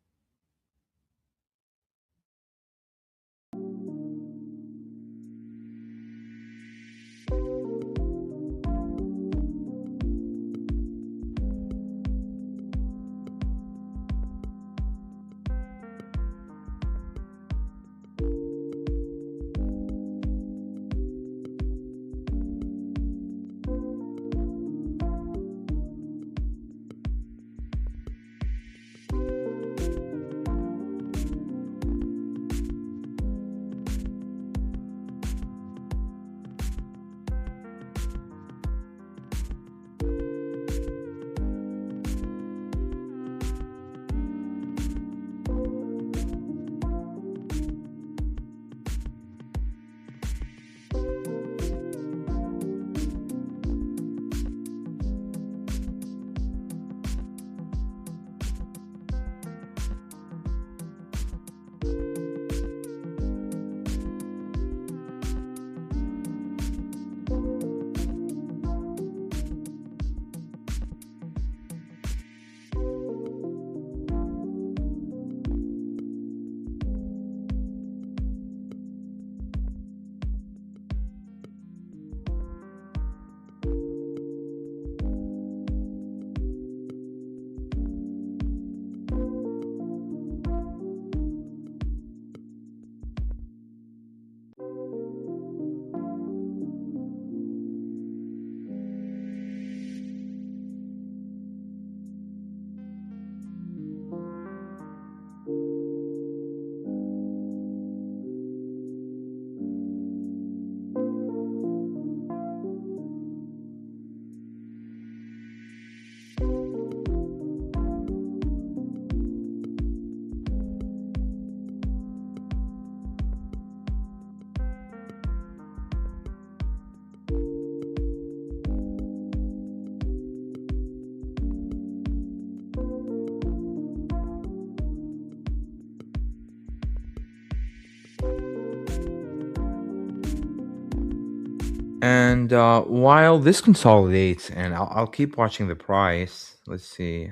And while this consolidates, and I'll keep watching the price. Let's see.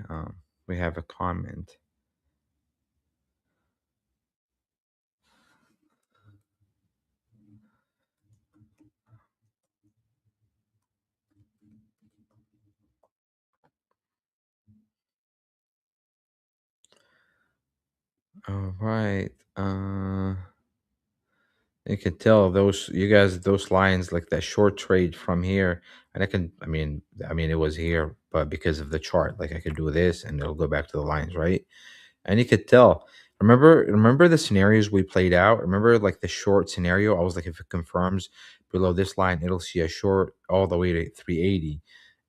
We have a comment. All right. You can tell those you guys those lines like that short trade from here, and I mean it was here, but because of the chart, like I could do this and it'll go back to the lines, right? And you could tell. Remember the scenarios we played out? Remember like the short scenario? I was like, if it confirms below this line, it'll see a short all the way to 380.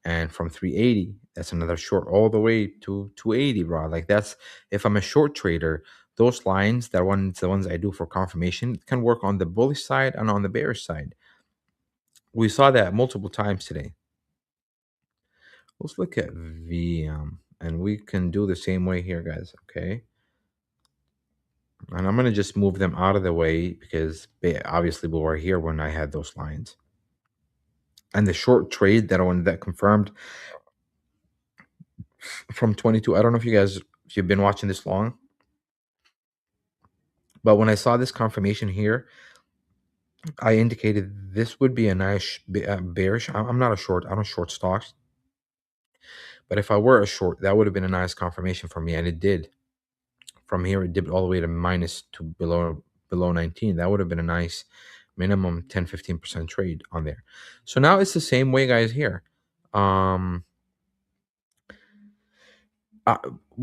And from 380, that's another short all the way to 280, bro. Like that's if I'm a short trader, those lines, the ones I do for confirmation, can work on the bullish side and on the bearish side. We saw that multiple times today. Let's look at VM, and we can do the same way here, guys. Okay. And I'm going to just move them out of the way because obviously we were here when I had those lines. And the short trade that confirmed from 22, I don't know if you've been watching this long, but when I saw this confirmation here, I indicated this would be a nice bearish. I'm not a short. I don't short stocks. But if I were a short, that would have been a nice confirmation for me. And it did. From here, it dipped all the way to minus to below 19. That would have been a nice minimum 10-15% trade on there. So now it's the same way, guys, here. Um uh,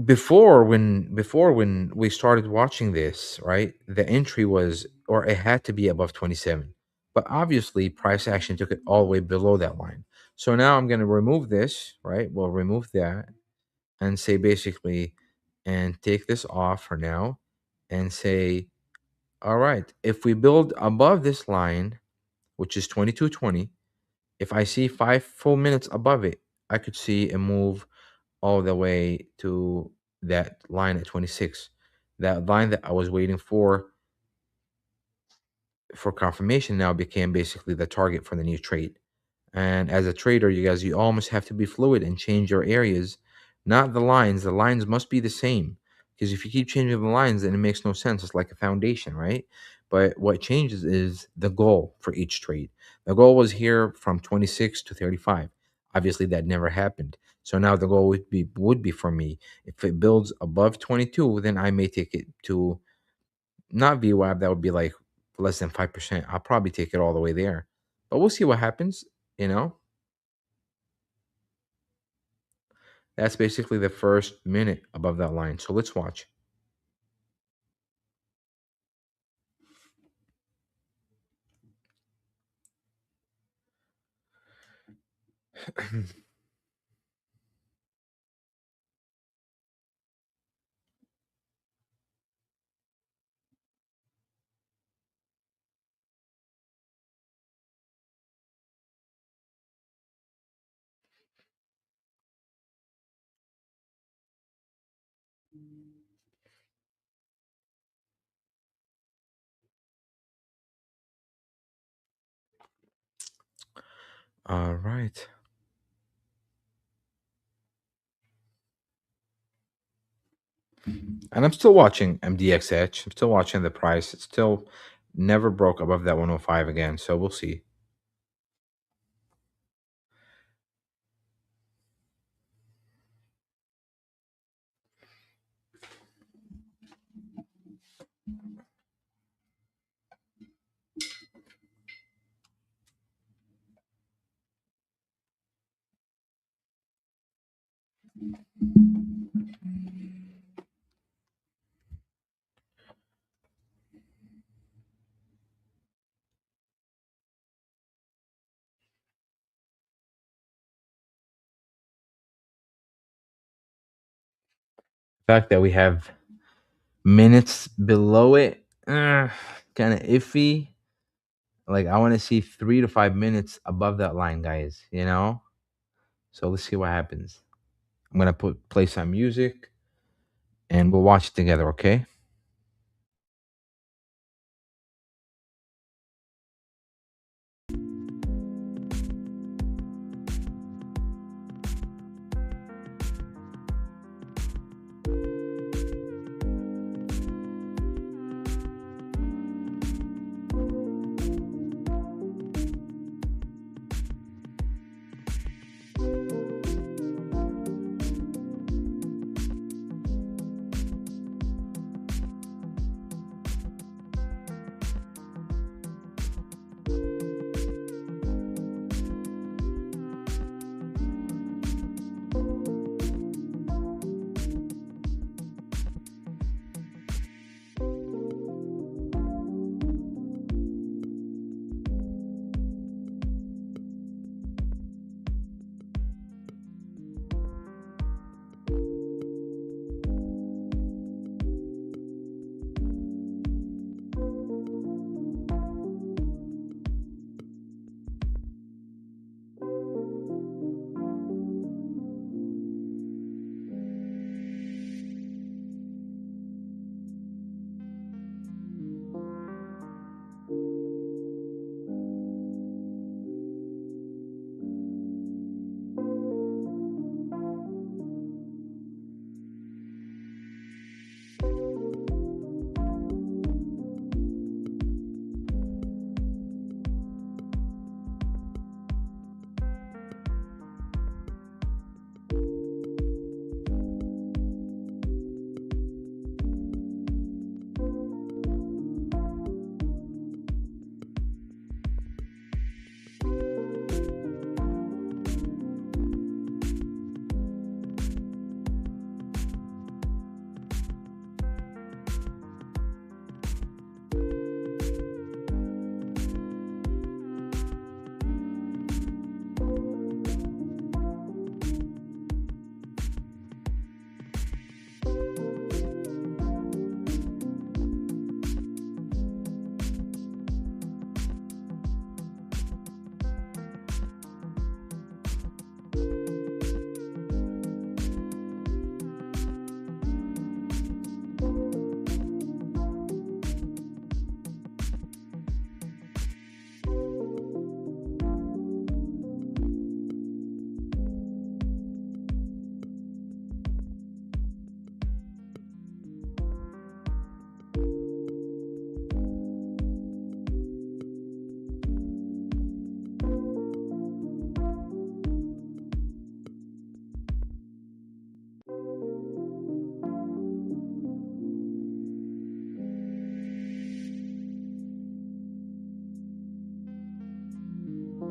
before when we started watching this, right, the entry was, or it had to be above 27, but obviously price action took it all the way below that line. So now I'm going to remove this, right? We'll remove that and say basically, and take this off for now and say, all right, if we build above this line, which is 2220, if I see 5 full minutes above it, I could see a move all the way to that line at 26. That line that I was waiting for confirmation now became basically the target for the new trade. And as a trader, you almost have to be fluid and change your areas, not the lines. The lines must be the same. Because if you keep changing the lines, then it makes no sense. It's like a foundation, right? But what changes is the goal for each trade. The goal was here from 26 to 35. Obviously, that never happened. So now the goal would be for me. If it builds above 22, then I may take it to not VWAP. That would be like less than 5%. I'll probably take it all the way there. But we'll see what happens, you know? That's basically the first minute above that line. So let's watch. The All right. And I'm still watching MDXH. I'm still watching the price. It still never broke above that 105 again. So we'll see. The fact that we have minutes below it, kind of iffy. Like I want to see 3 to 5 minutes above that line, guys. So let's see what happens. I'm gonna play some music and we'll watch it together, okay?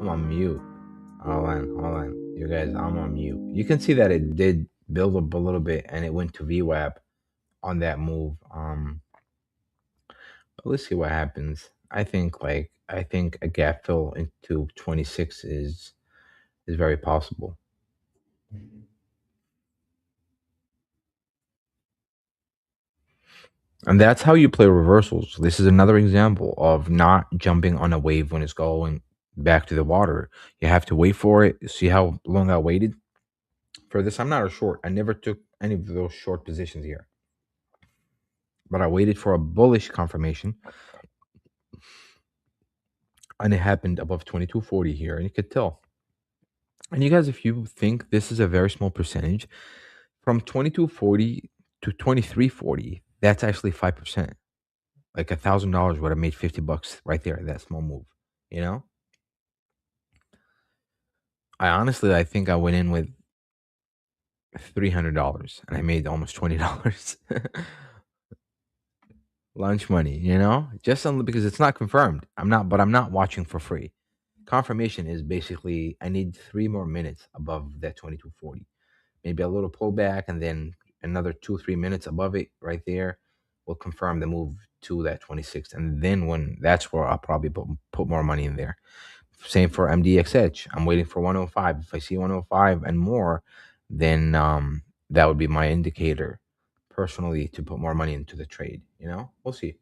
I'm on mute. Hold on. You guys, I'm on mute. You can see that it did build up a little bit and it went to VWAP on that move. But let's see what happens. I think a gap fill into 26 is very possible. And that's how you play reversals. This is another example of not jumping on a wave when it's going back to the water. You have to wait for it. See how long I waited for this? I'm not a short. I never took any of those short positions here. But I waited for a bullish confirmation and it happened above 2240 here and you could tell. And you guys, if you think this is a very small percentage from 2240 to 2340, that's actually 5%. Like $1,000 would have made 50 bucks right there, that small move, you know? I think I went in with $300 and I made almost $20. Lunch money, you know? Just because it's not confirmed. I'm not watching for free. Confirmation is basically I need 3 more minutes above that 2240. Maybe a little pullback and then another 2 3 minutes above it right there will confirm the move to that 26. And then when that's where I'll probably put more money in there. Same for MDXH. I'm waiting for 105. If I see 105 and more, then that would be my indicator personally to put more money into the trade. You know, we'll see.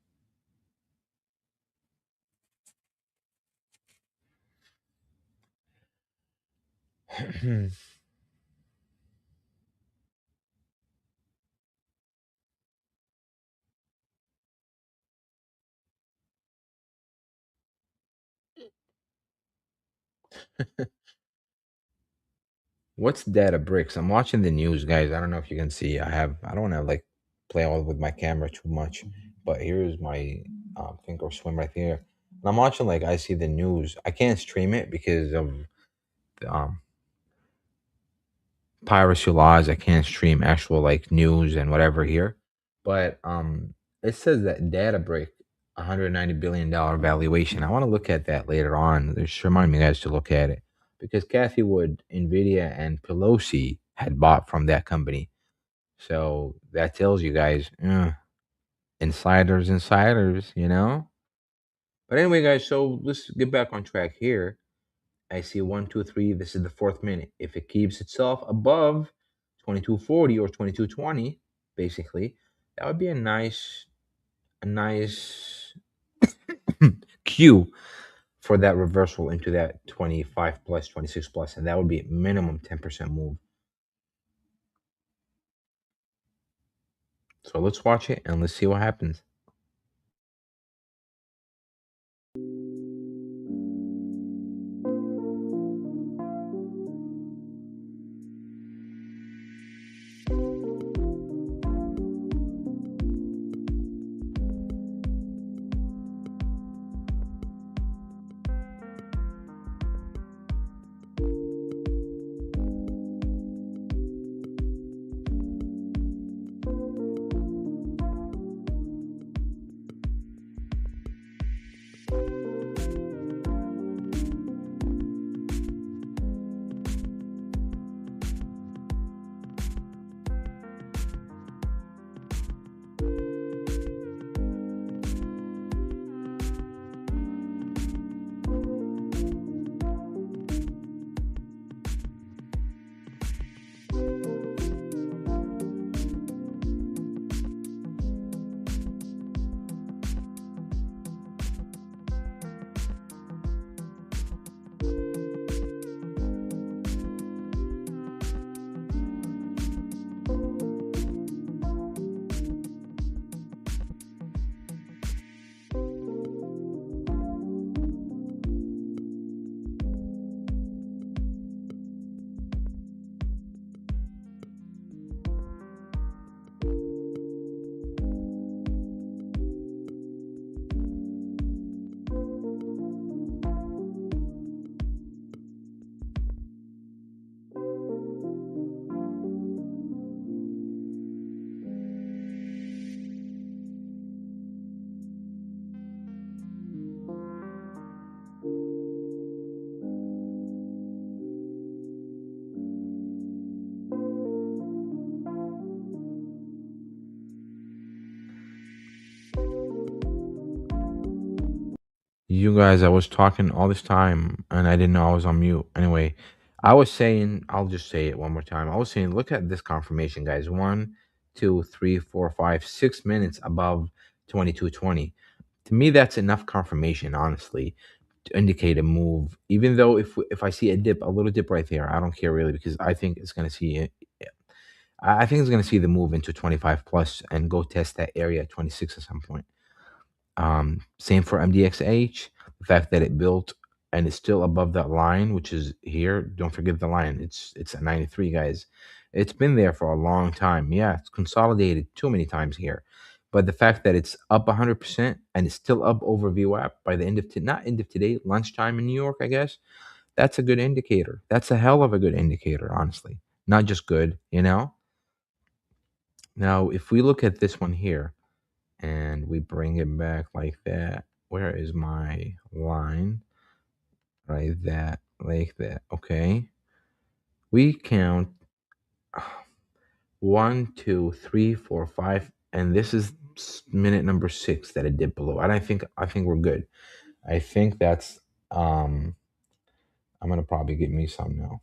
What's data bricks? I'm watching the news, guys. I don't know if you can see. I don't want to like play all with my camera too much, but here's my think or swim right here. And I'm watching like I see the news. I can't stream it because of um piracy laws. I can't stream actual like news and whatever here. But it says that data break $190 billion valuation. I want to look at that later on. Just remind me guys to look at it. Because Kathy Wood, Nvidia, and Pelosi had bought from that company. So that tells you guys, insiders, you know? But anyway, guys, so let's get back on track here. I see 1, 2, 3. This is the fourth minute. If it keeps itself above 2240 or 2220, basically, that would be a nice cue for that reversal into that 25 plus, 26 plus, and that would be minimum 10% move. So let's watch it and let's see what happens. You guys, I was talking all this time and I didn't know I was on mute. Anyway, I was saying, I'll just say it one more time. I was saying, look at this confirmation, guys. 1, 2, 3, 4, 5, 6 minutes above 2220. To me, that's enough confirmation, honestly, to indicate a move. Even though if I see a dip, a little dip right there, I don't care really because I think it's going to see it. I think it's going to see the move into 25 plus and go test that area at 26 at some point. Same for MDXH. The fact that it built and it's still above that line, which is here. Don't forget the line. It's at 93, guys. It's been there for a long time. Yeah, it's consolidated too many times here. But the fact that it's up 100% and it's still up over VWAP by the end of not end of today, lunchtime in New York, I guess. That's a good indicator. That's a hell of a good indicator, honestly. Not just good. Now, if we look at this one here, and we bring it back like that. Where is my line? Right, that, like that. Okay. We count 1, 2, 3, 4, 5, and this is minute number 6 that it dipped below. And I think we're good. I think that's I'm gonna probably get me some now.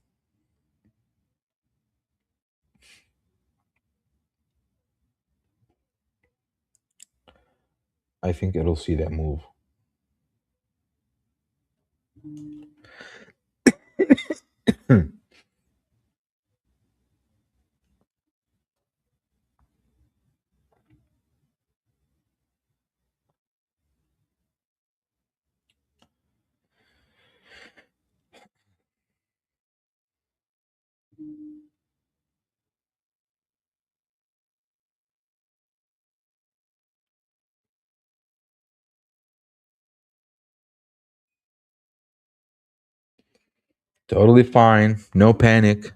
I think it'll see that move. Totally fine. No panic.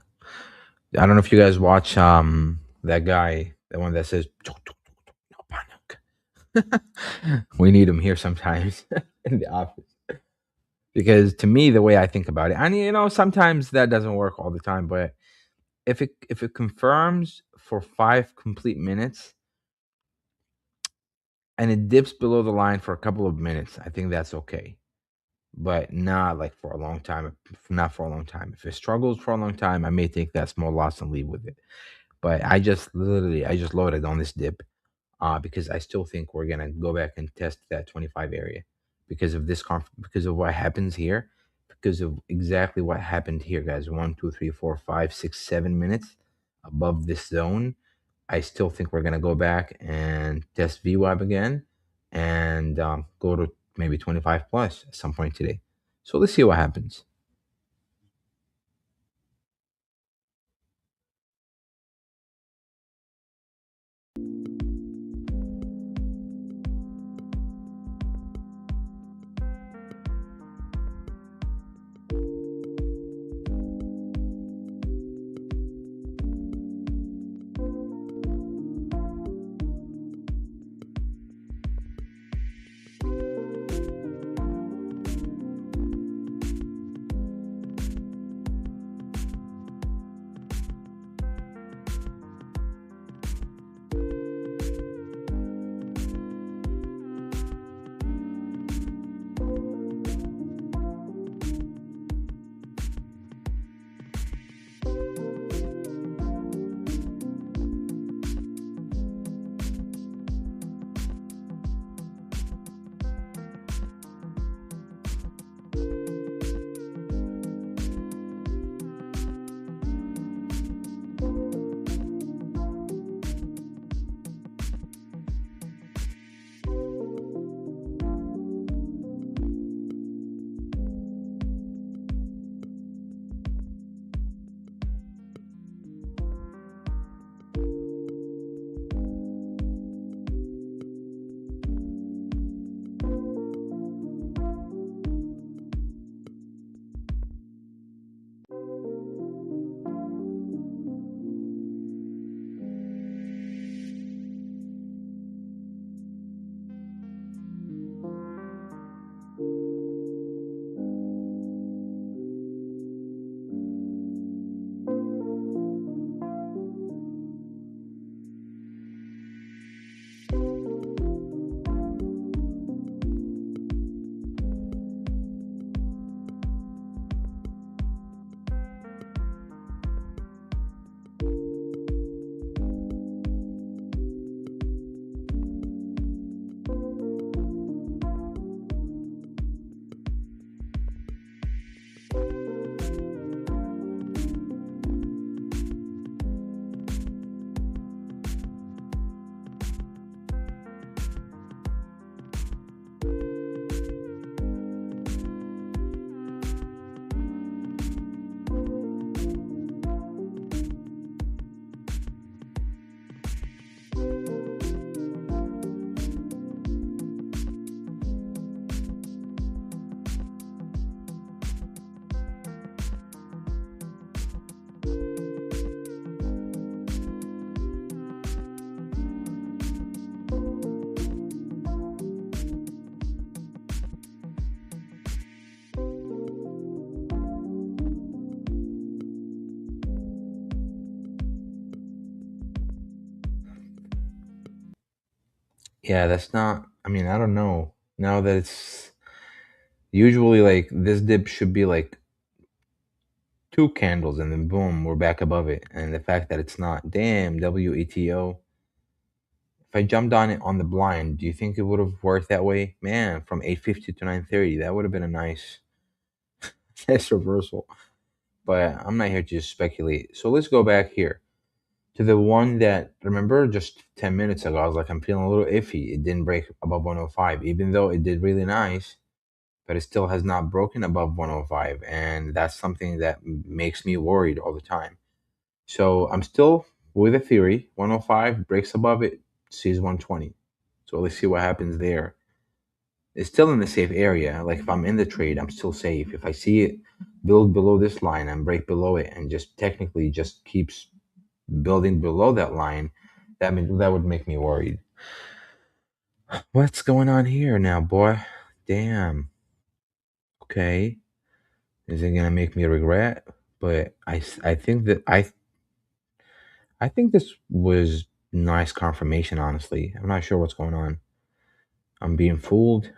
I don't know if you guys watch that guy, the one that says no panic. We need him here sometimes in the office because to me the way I think about it, and sometimes that doesn't work all the time, but if it confirms for 5 complete minutes and it dips below the line for a couple of minutes, I think that's okay, but not like for a long time. Not for a long time. If it struggles for a long time, I may take that small loss and leave with it. But I just loaded on this dip because I still think we're gonna go back and test that 25 area because of because of what happens here, because of exactly what happened here, guys. 1, 2, 3, 4, 5, 6, 7 minutes above this zone. I still think we're gonna go back and test VWAP again and go to maybe 25 plus at some point today. So let's see what happens. Yeah, that's not. I mean, I don't know. Now that it's usually like this dip should be like two candles and then boom, we're back above it. And the fact that it's not, damn, WETO. If I jumped on it on the blind, do you think it would have worked that way? Man, from 850 to 930, that would have been a nice, nice reversal. But I'm not here to just speculate. So let's go back here to the one that, remember, just 10 minutes ago, I was like, I'm feeling a little iffy. It didn't break above 105, even though it did really nice, but it still has not broken above 105. And that's something that makes me worried all the time. So I'm still with a theory. 105 breaks above it, sees 120. So let's see what happens there. It's still in the safe area. Like if I'm in the trade, I'm still safe. If I see it build below this line and break below it and just technically just keeps building below that line, that would make me worried. What's going on here now, boy? Damn. Okay. Is it gonna make me regret? But I think that I think this was nice confirmation. Honestly, I'm not sure what's going on. I'm being fooled,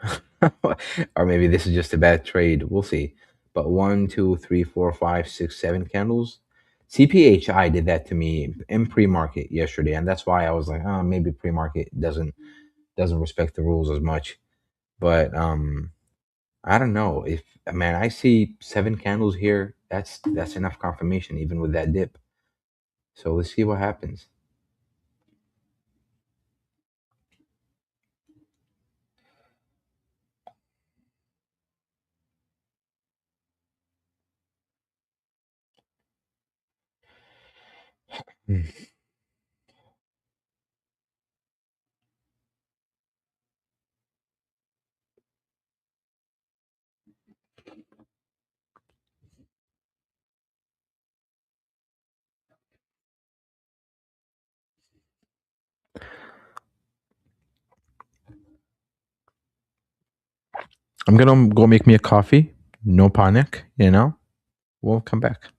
or maybe this is just a bad trade. We'll see. But one, two, three, four, five, six, seven candles. CPHI did that to me in pre-market yesterday, and that's why I was like, oh, maybe pre-market doesn't respect the rules as much. But I don't know if man, I see seven candles here. That's enough confirmation, even with that dip. So let's see what happens. Hmm. I'm gonna go make me a coffee. No panic, you know. We'll come back.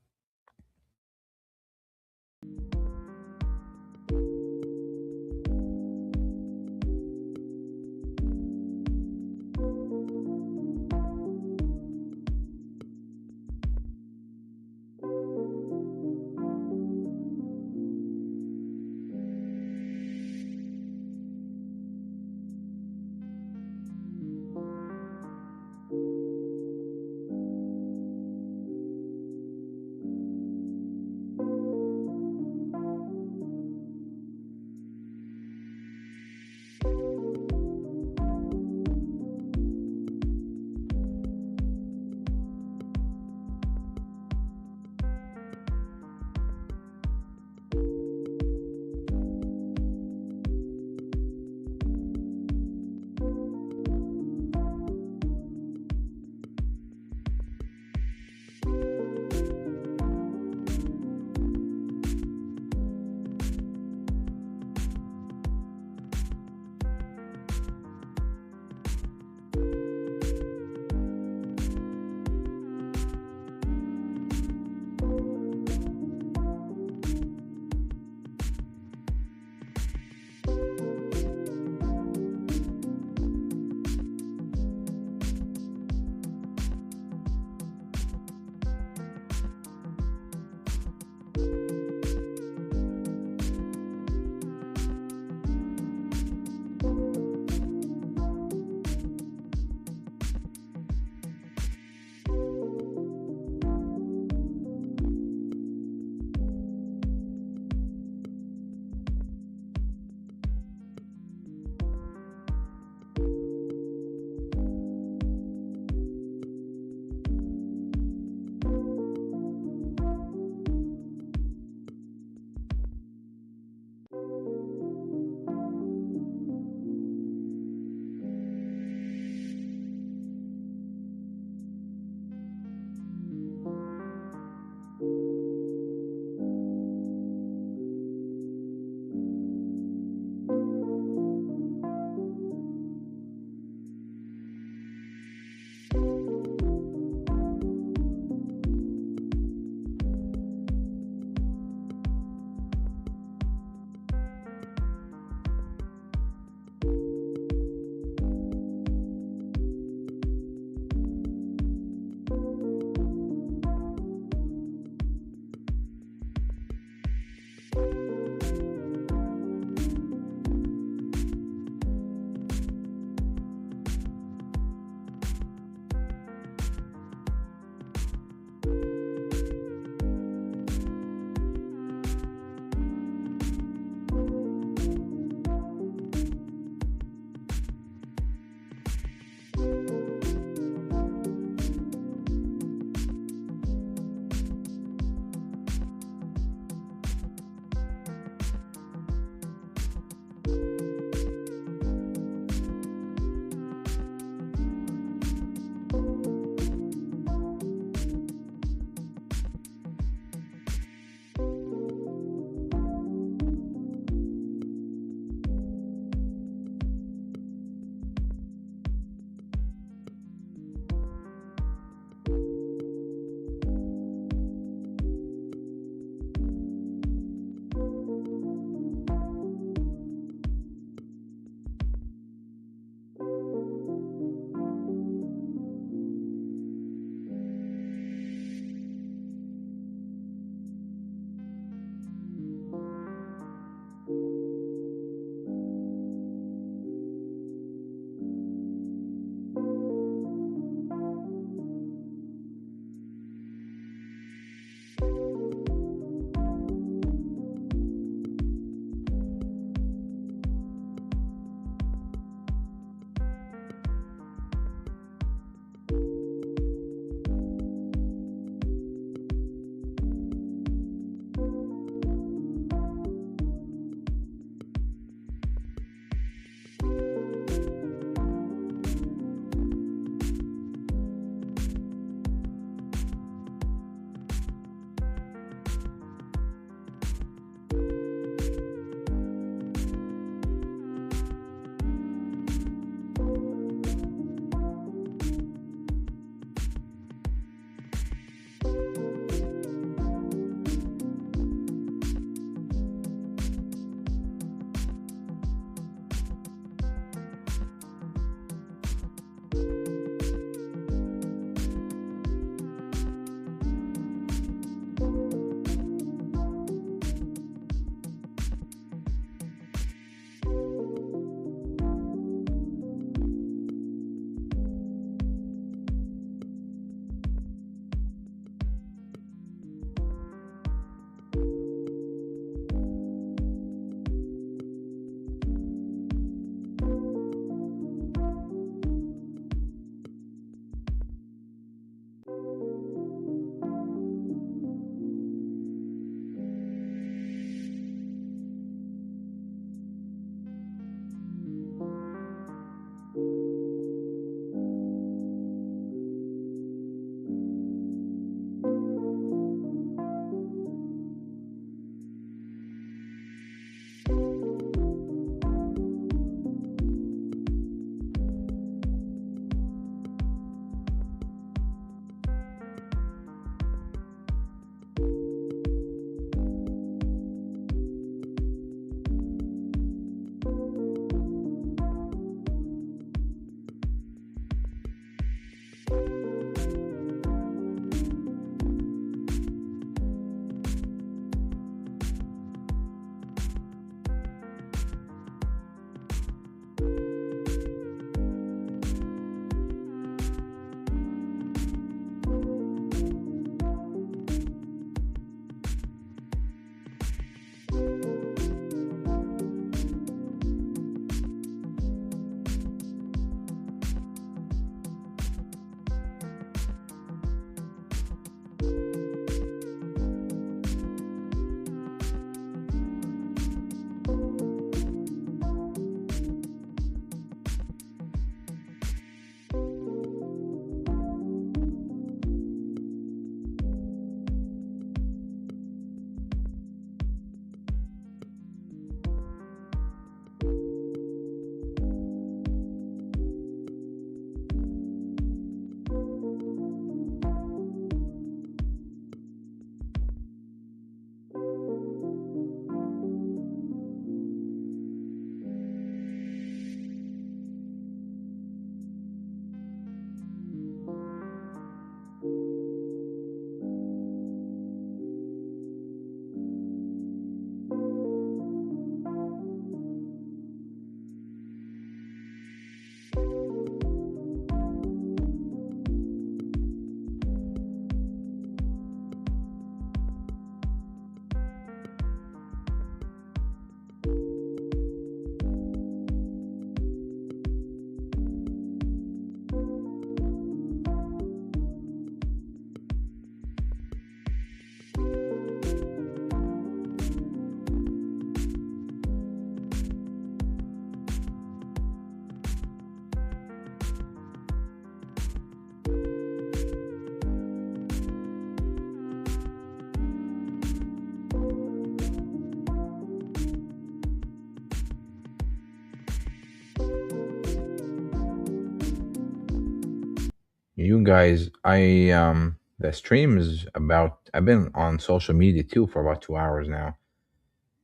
You guys, the stream is about. I've been on social media too for about 2 hours now.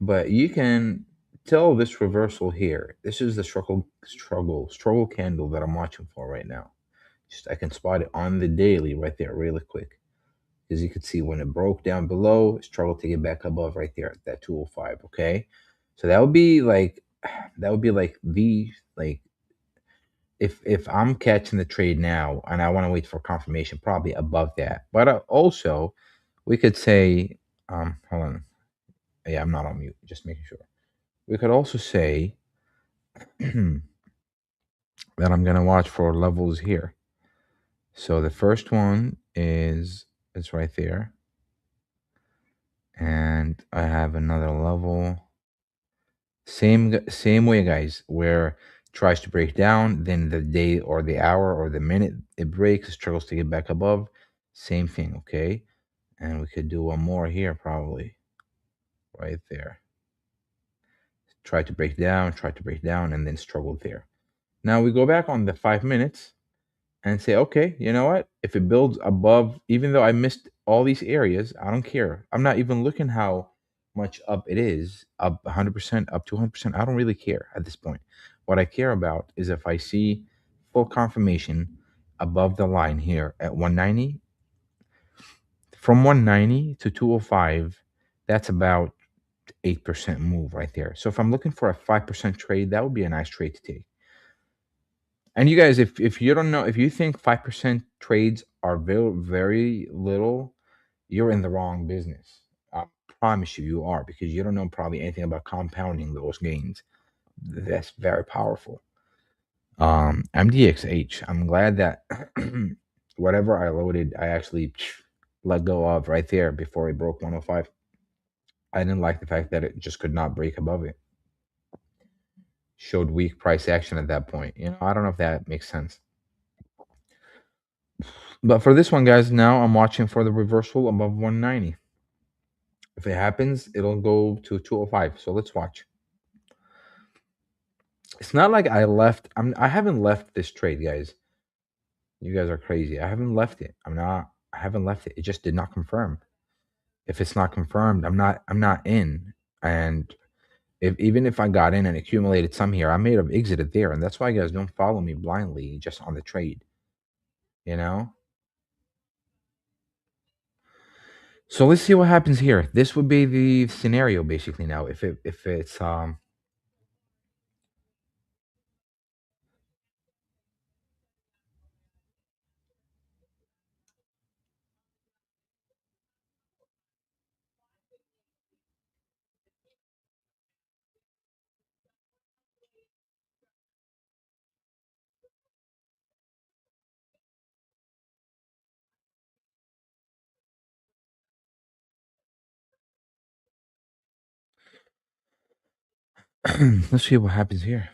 But you can tell this reversal here. This is the struggle candle that I'm watching for right now. Just I can spot it on the daily right there, really quick. As you can see, when it broke down below, it struggled to get back above right there at that 205. Okay, so that would be like the like if I'm catching the trade now and I want to wait for confirmation, probably above that. But also, we could say, hold on, yeah, I'm not on mute, just making sure. We could also say that I'm gonna watch for levels here. So the first one is right there, and I have another level. Same way, guys. Where it tries to break down, then the day or the hour or the minute it breaks, it struggles to get back above. Same thing, okay. And we could do one more here, probably right there. Try to break down, and then struggle there. Now we go back on the 5 minutes and say, okay, you know what? If it builds above, even though I missed all these areas, I don't care. I'm not even looking how much up it is, up 100%, up 200%. I don't really care at this point. What I care about is if I see full confirmation above the line here at 190, from 190 to 205, that's about 8% move right there. So if I'm looking for a 5% trade, that would be a nice trade to take. And you guys, if you don't know, if you think 5% trades are very little, you're in the wrong business. I promise you, you are, because you don't know probably anything about compounding those gains. That's very powerful. MDXH. I'm glad that whatever I loaded, I actually let go of right there before it broke 105. I didn't like the fact that it just could not break above it. Showed weak price action at that point. I don't know if that makes sense. But for this one, guys, now I'm watching for the reversal above 190. If it happens, it'll go to 205. So let's watch. It's not like I haven't left this trade, guys. You guys are crazy. I haven't left it. I haven't left it. It just did not confirm. If it's not confirmed, I'm not in. And even if I got in and accumulated some here, I may have exited there. And that's why you guys don't follow me blindly just on the trade. You know? So let's see what happens here. This would be the scenario basically now. If it's let's see what happens here.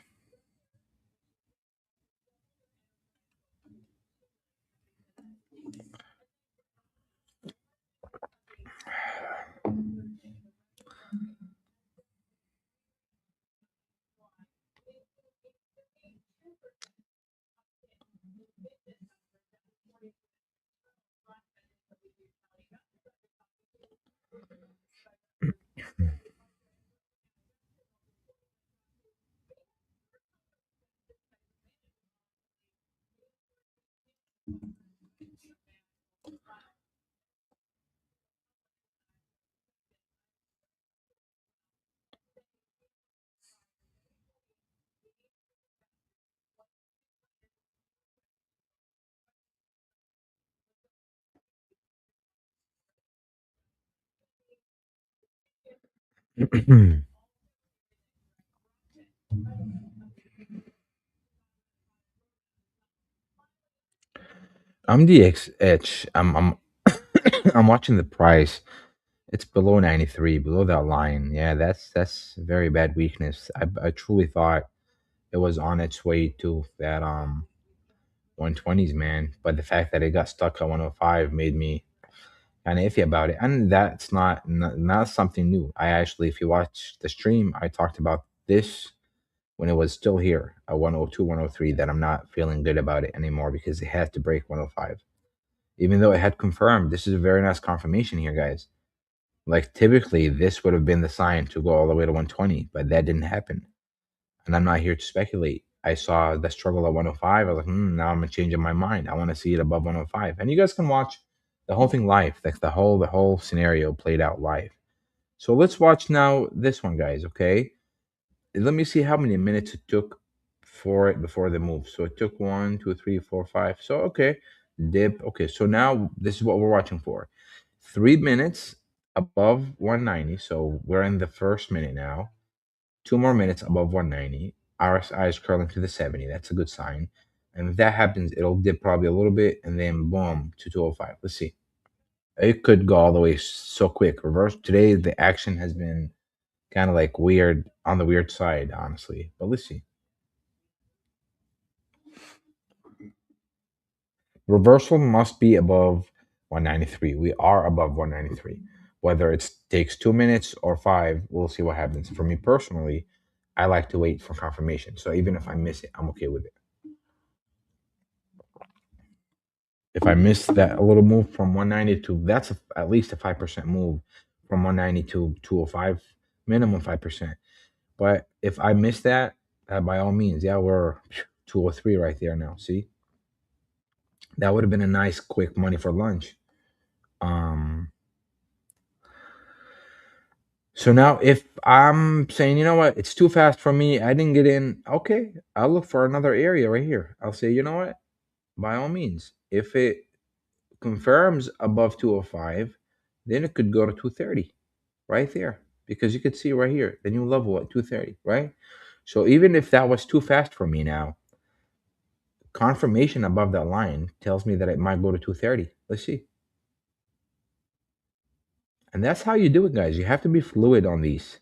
I'm the edge. I'm I'm watching the price. It's below 93, below that line. Yeah, that's very bad weakness. I truly thought it was on its way to that 120s, man. But the fact that it got stuck at 105 made me kind of iffy about it. And that's not something new. I actually, if you watch the stream, I talked about this when it was still here at 102, 103, that I'm not feeling good about it anymore because it had to break 105. Even though it had confirmed, this is a very nice confirmation here, guys. Like typically, this would have been the sign to go all the way to 120, but that didn't happen. And I'm not here to speculate. I saw the struggle at 105. I was like, now I'm changing my mind. I want to see it above 105. And you guys can watch the whole thing live, like the whole scenario played out live. So let's watch now this one, guys. Okay, let me see how many minutes it took for it before the move. So it took 1, 2, 3, 4, 5. So okay, dip. Okay, so now this is what we're watching for. 3 minutes above 190. So we're in the first minute now. 2 more minutes above 190. RSI is curling to the 70. That's a good sign. And if that happens, it'll dip probably a little bit and then boom to 205. Let's see. It could go all the way so quick. Reverse today, the action has been kind of like weird on the weird side, honestly. But let's see. Reversal must be above 193. We are above 193. Whether it takes 2 minutes or five, we'll see what happens. For me personally, I like to wait for confirmation. So even if I miss it, I'm okay with it. If I miss that a little move from 190 to, that's at least a 5% move from 190 to 205, minimum 5%. But if I miss that, by all means, yeah, we're 203 right there now. See, that would have been a nice quick money for lunch. Um, so now if I'm saying, you know what, it's too fast for me, I didn't get in, okay, I'll look for another area right here. I'll say, you know what, by all means, if it confirms above 205, then it could go to 230 right there because you could see right here the new level at 230, right? So even if that was too fast for me now, confirmation above that line tells me that it might go to 230. Let's see. And that's how you do it, guys. You have to be fluid on these.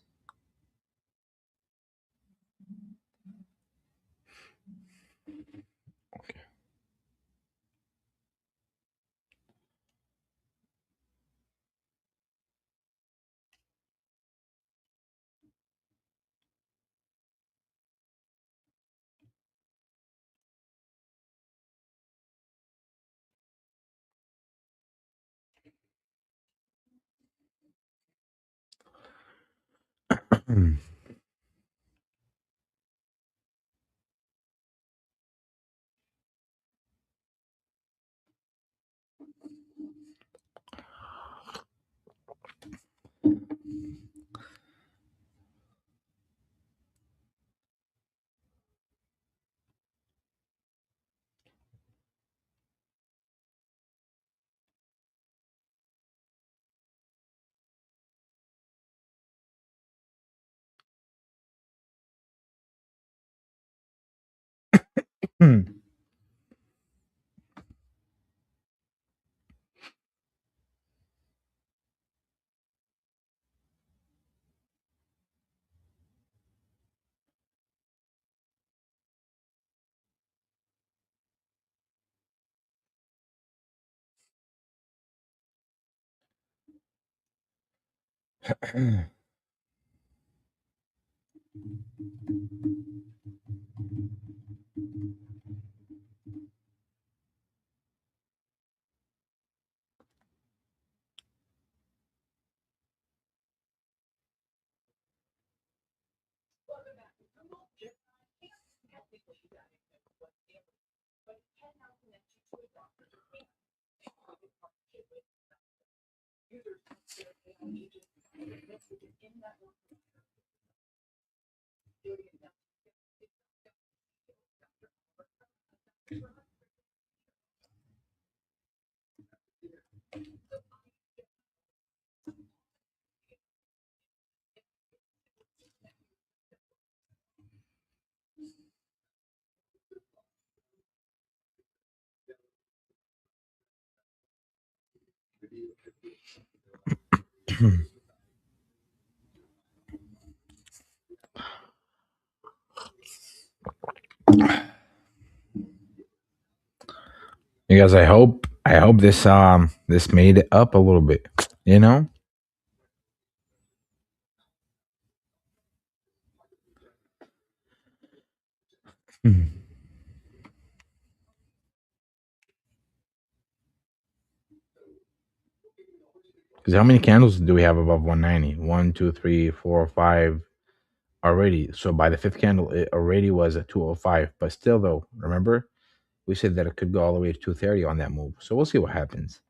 You guys, I hope this made it up a little bit. You know, Because how many candles do we have above 190? One, two, three, four, five already. So by the fifth candle, it already was at 205. But still, though, remember we said that it could go all the way to 230 on that move. So we'll see what happens.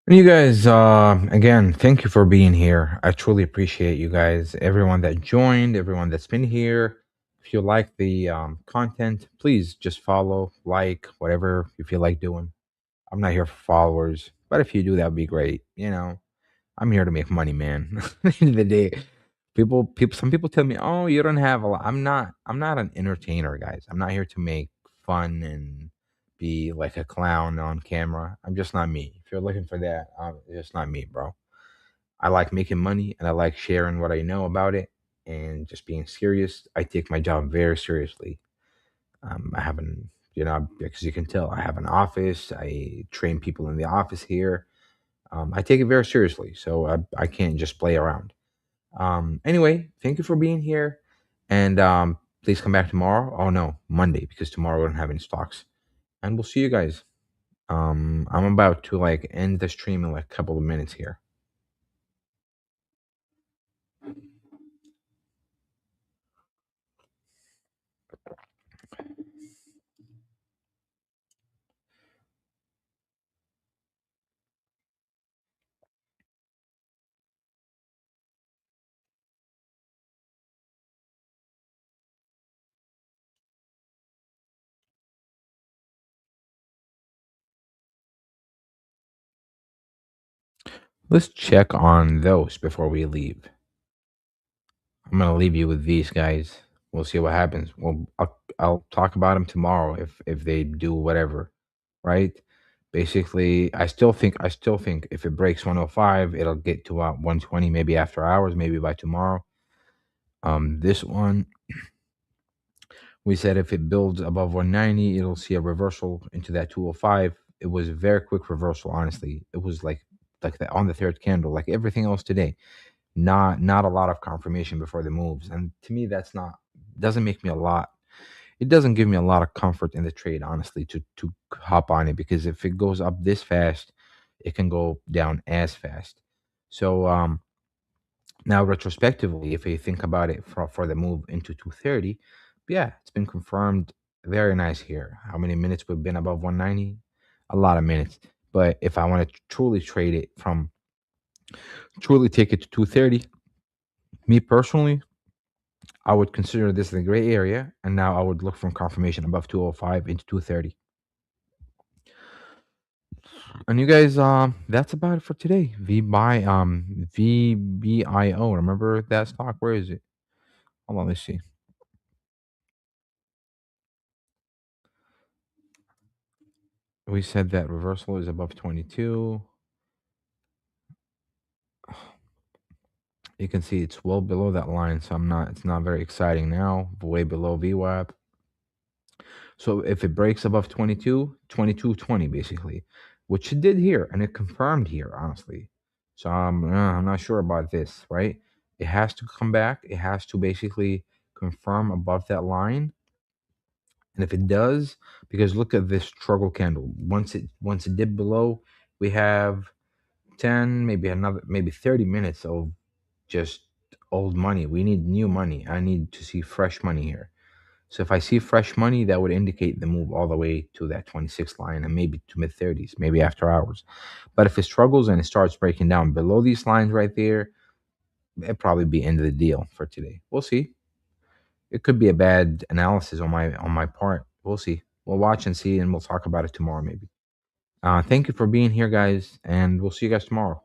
You guys, again, thank you for being here. I truly appreciate you guys, everyone that joined, everyone that's been here. If you like the content, please just follow, like, whatever you feel like doing. I'm not here for followers, but if you do, that would be great. I'm here to make money, man. At the end of the day, some people tell me, "Oh, you don't have a lot." I'm not an entertainer, guys. I'm not here to make fun and be like a clown on camera. I'm just not me. If you're looking for that, it's just not me, bro. I like making money and I like sharing what I know about it and just being serious. I take my job very seriously. I have an, because you can tell, I have an office. I train people in the office here. I take it very seriously, so I can't just play around. Anyway, thank you for being here, and please come back tomorrow. Oh no, Monday, because tomorrow we don't have any stocks, and we'll see you guys. I'm about to like end the stream in like a couple of minutes here. Let's check on those before we leave. I'm gonna leave you with these guys. We'll see what happens. Well, I'll talk about them tomorrow if they do whatever, right? Basically, I still think if it breaks 105, it'll get to about 120 maybe after hours, maybe by tomorrow. This one we said if it builds above 190, it'll see a reversal into that 205. It was a very quick reversal, honestly. It was like like that on the third candle, like everything else today. Not a lot of confirmation before the moves, and to me, that's not doesn't make me a lot. It doesn't give me a lot of comfort in the trade, honestly, to hop on it because if it goes up this fast, it can go down as fast. So now retrospectively, if you think about it for the move into 230, yeah, it's been confirmed. Very nice here. How many minutes we've been above 190? A lot of minutes. But if I want to truly trade it from truly take it to 230, me personally, I would consider this the gray area, and now I would look for confirmation above 205 into 230. And you guys, that's about it for today. VBIO. Remember that stock? Where is it? Hold on, let's see. We said that reversal is above 22. You can see it's well below that line, so it's not very exciting now. Way below VWAP. So if it breaks above 22, 22.20 basically, which it did here, and it confirmed here, honestly. So I'm not sure about this, right? It has to come back. It has to basically confirm above that line. And if it does, because look at this struggle candle. Once it dipped below, we have 10, maybe 30 minutes of just old money. We need new money. I need to see fresh money here. So if I see fresh money, that would indicate the move all the way to that 26 line and maybe to mid 30s, maybe after hours. But if it struggles and it starts breaking down below these lines right there, it'd probably be end of the deal for today. We'll see. It could be a bad analysis on my part. We'll see. We'll watch and see, and we'll talk about it tomorrow maybe. Thank you for being here, guys, and we'll see you guys tomorrow.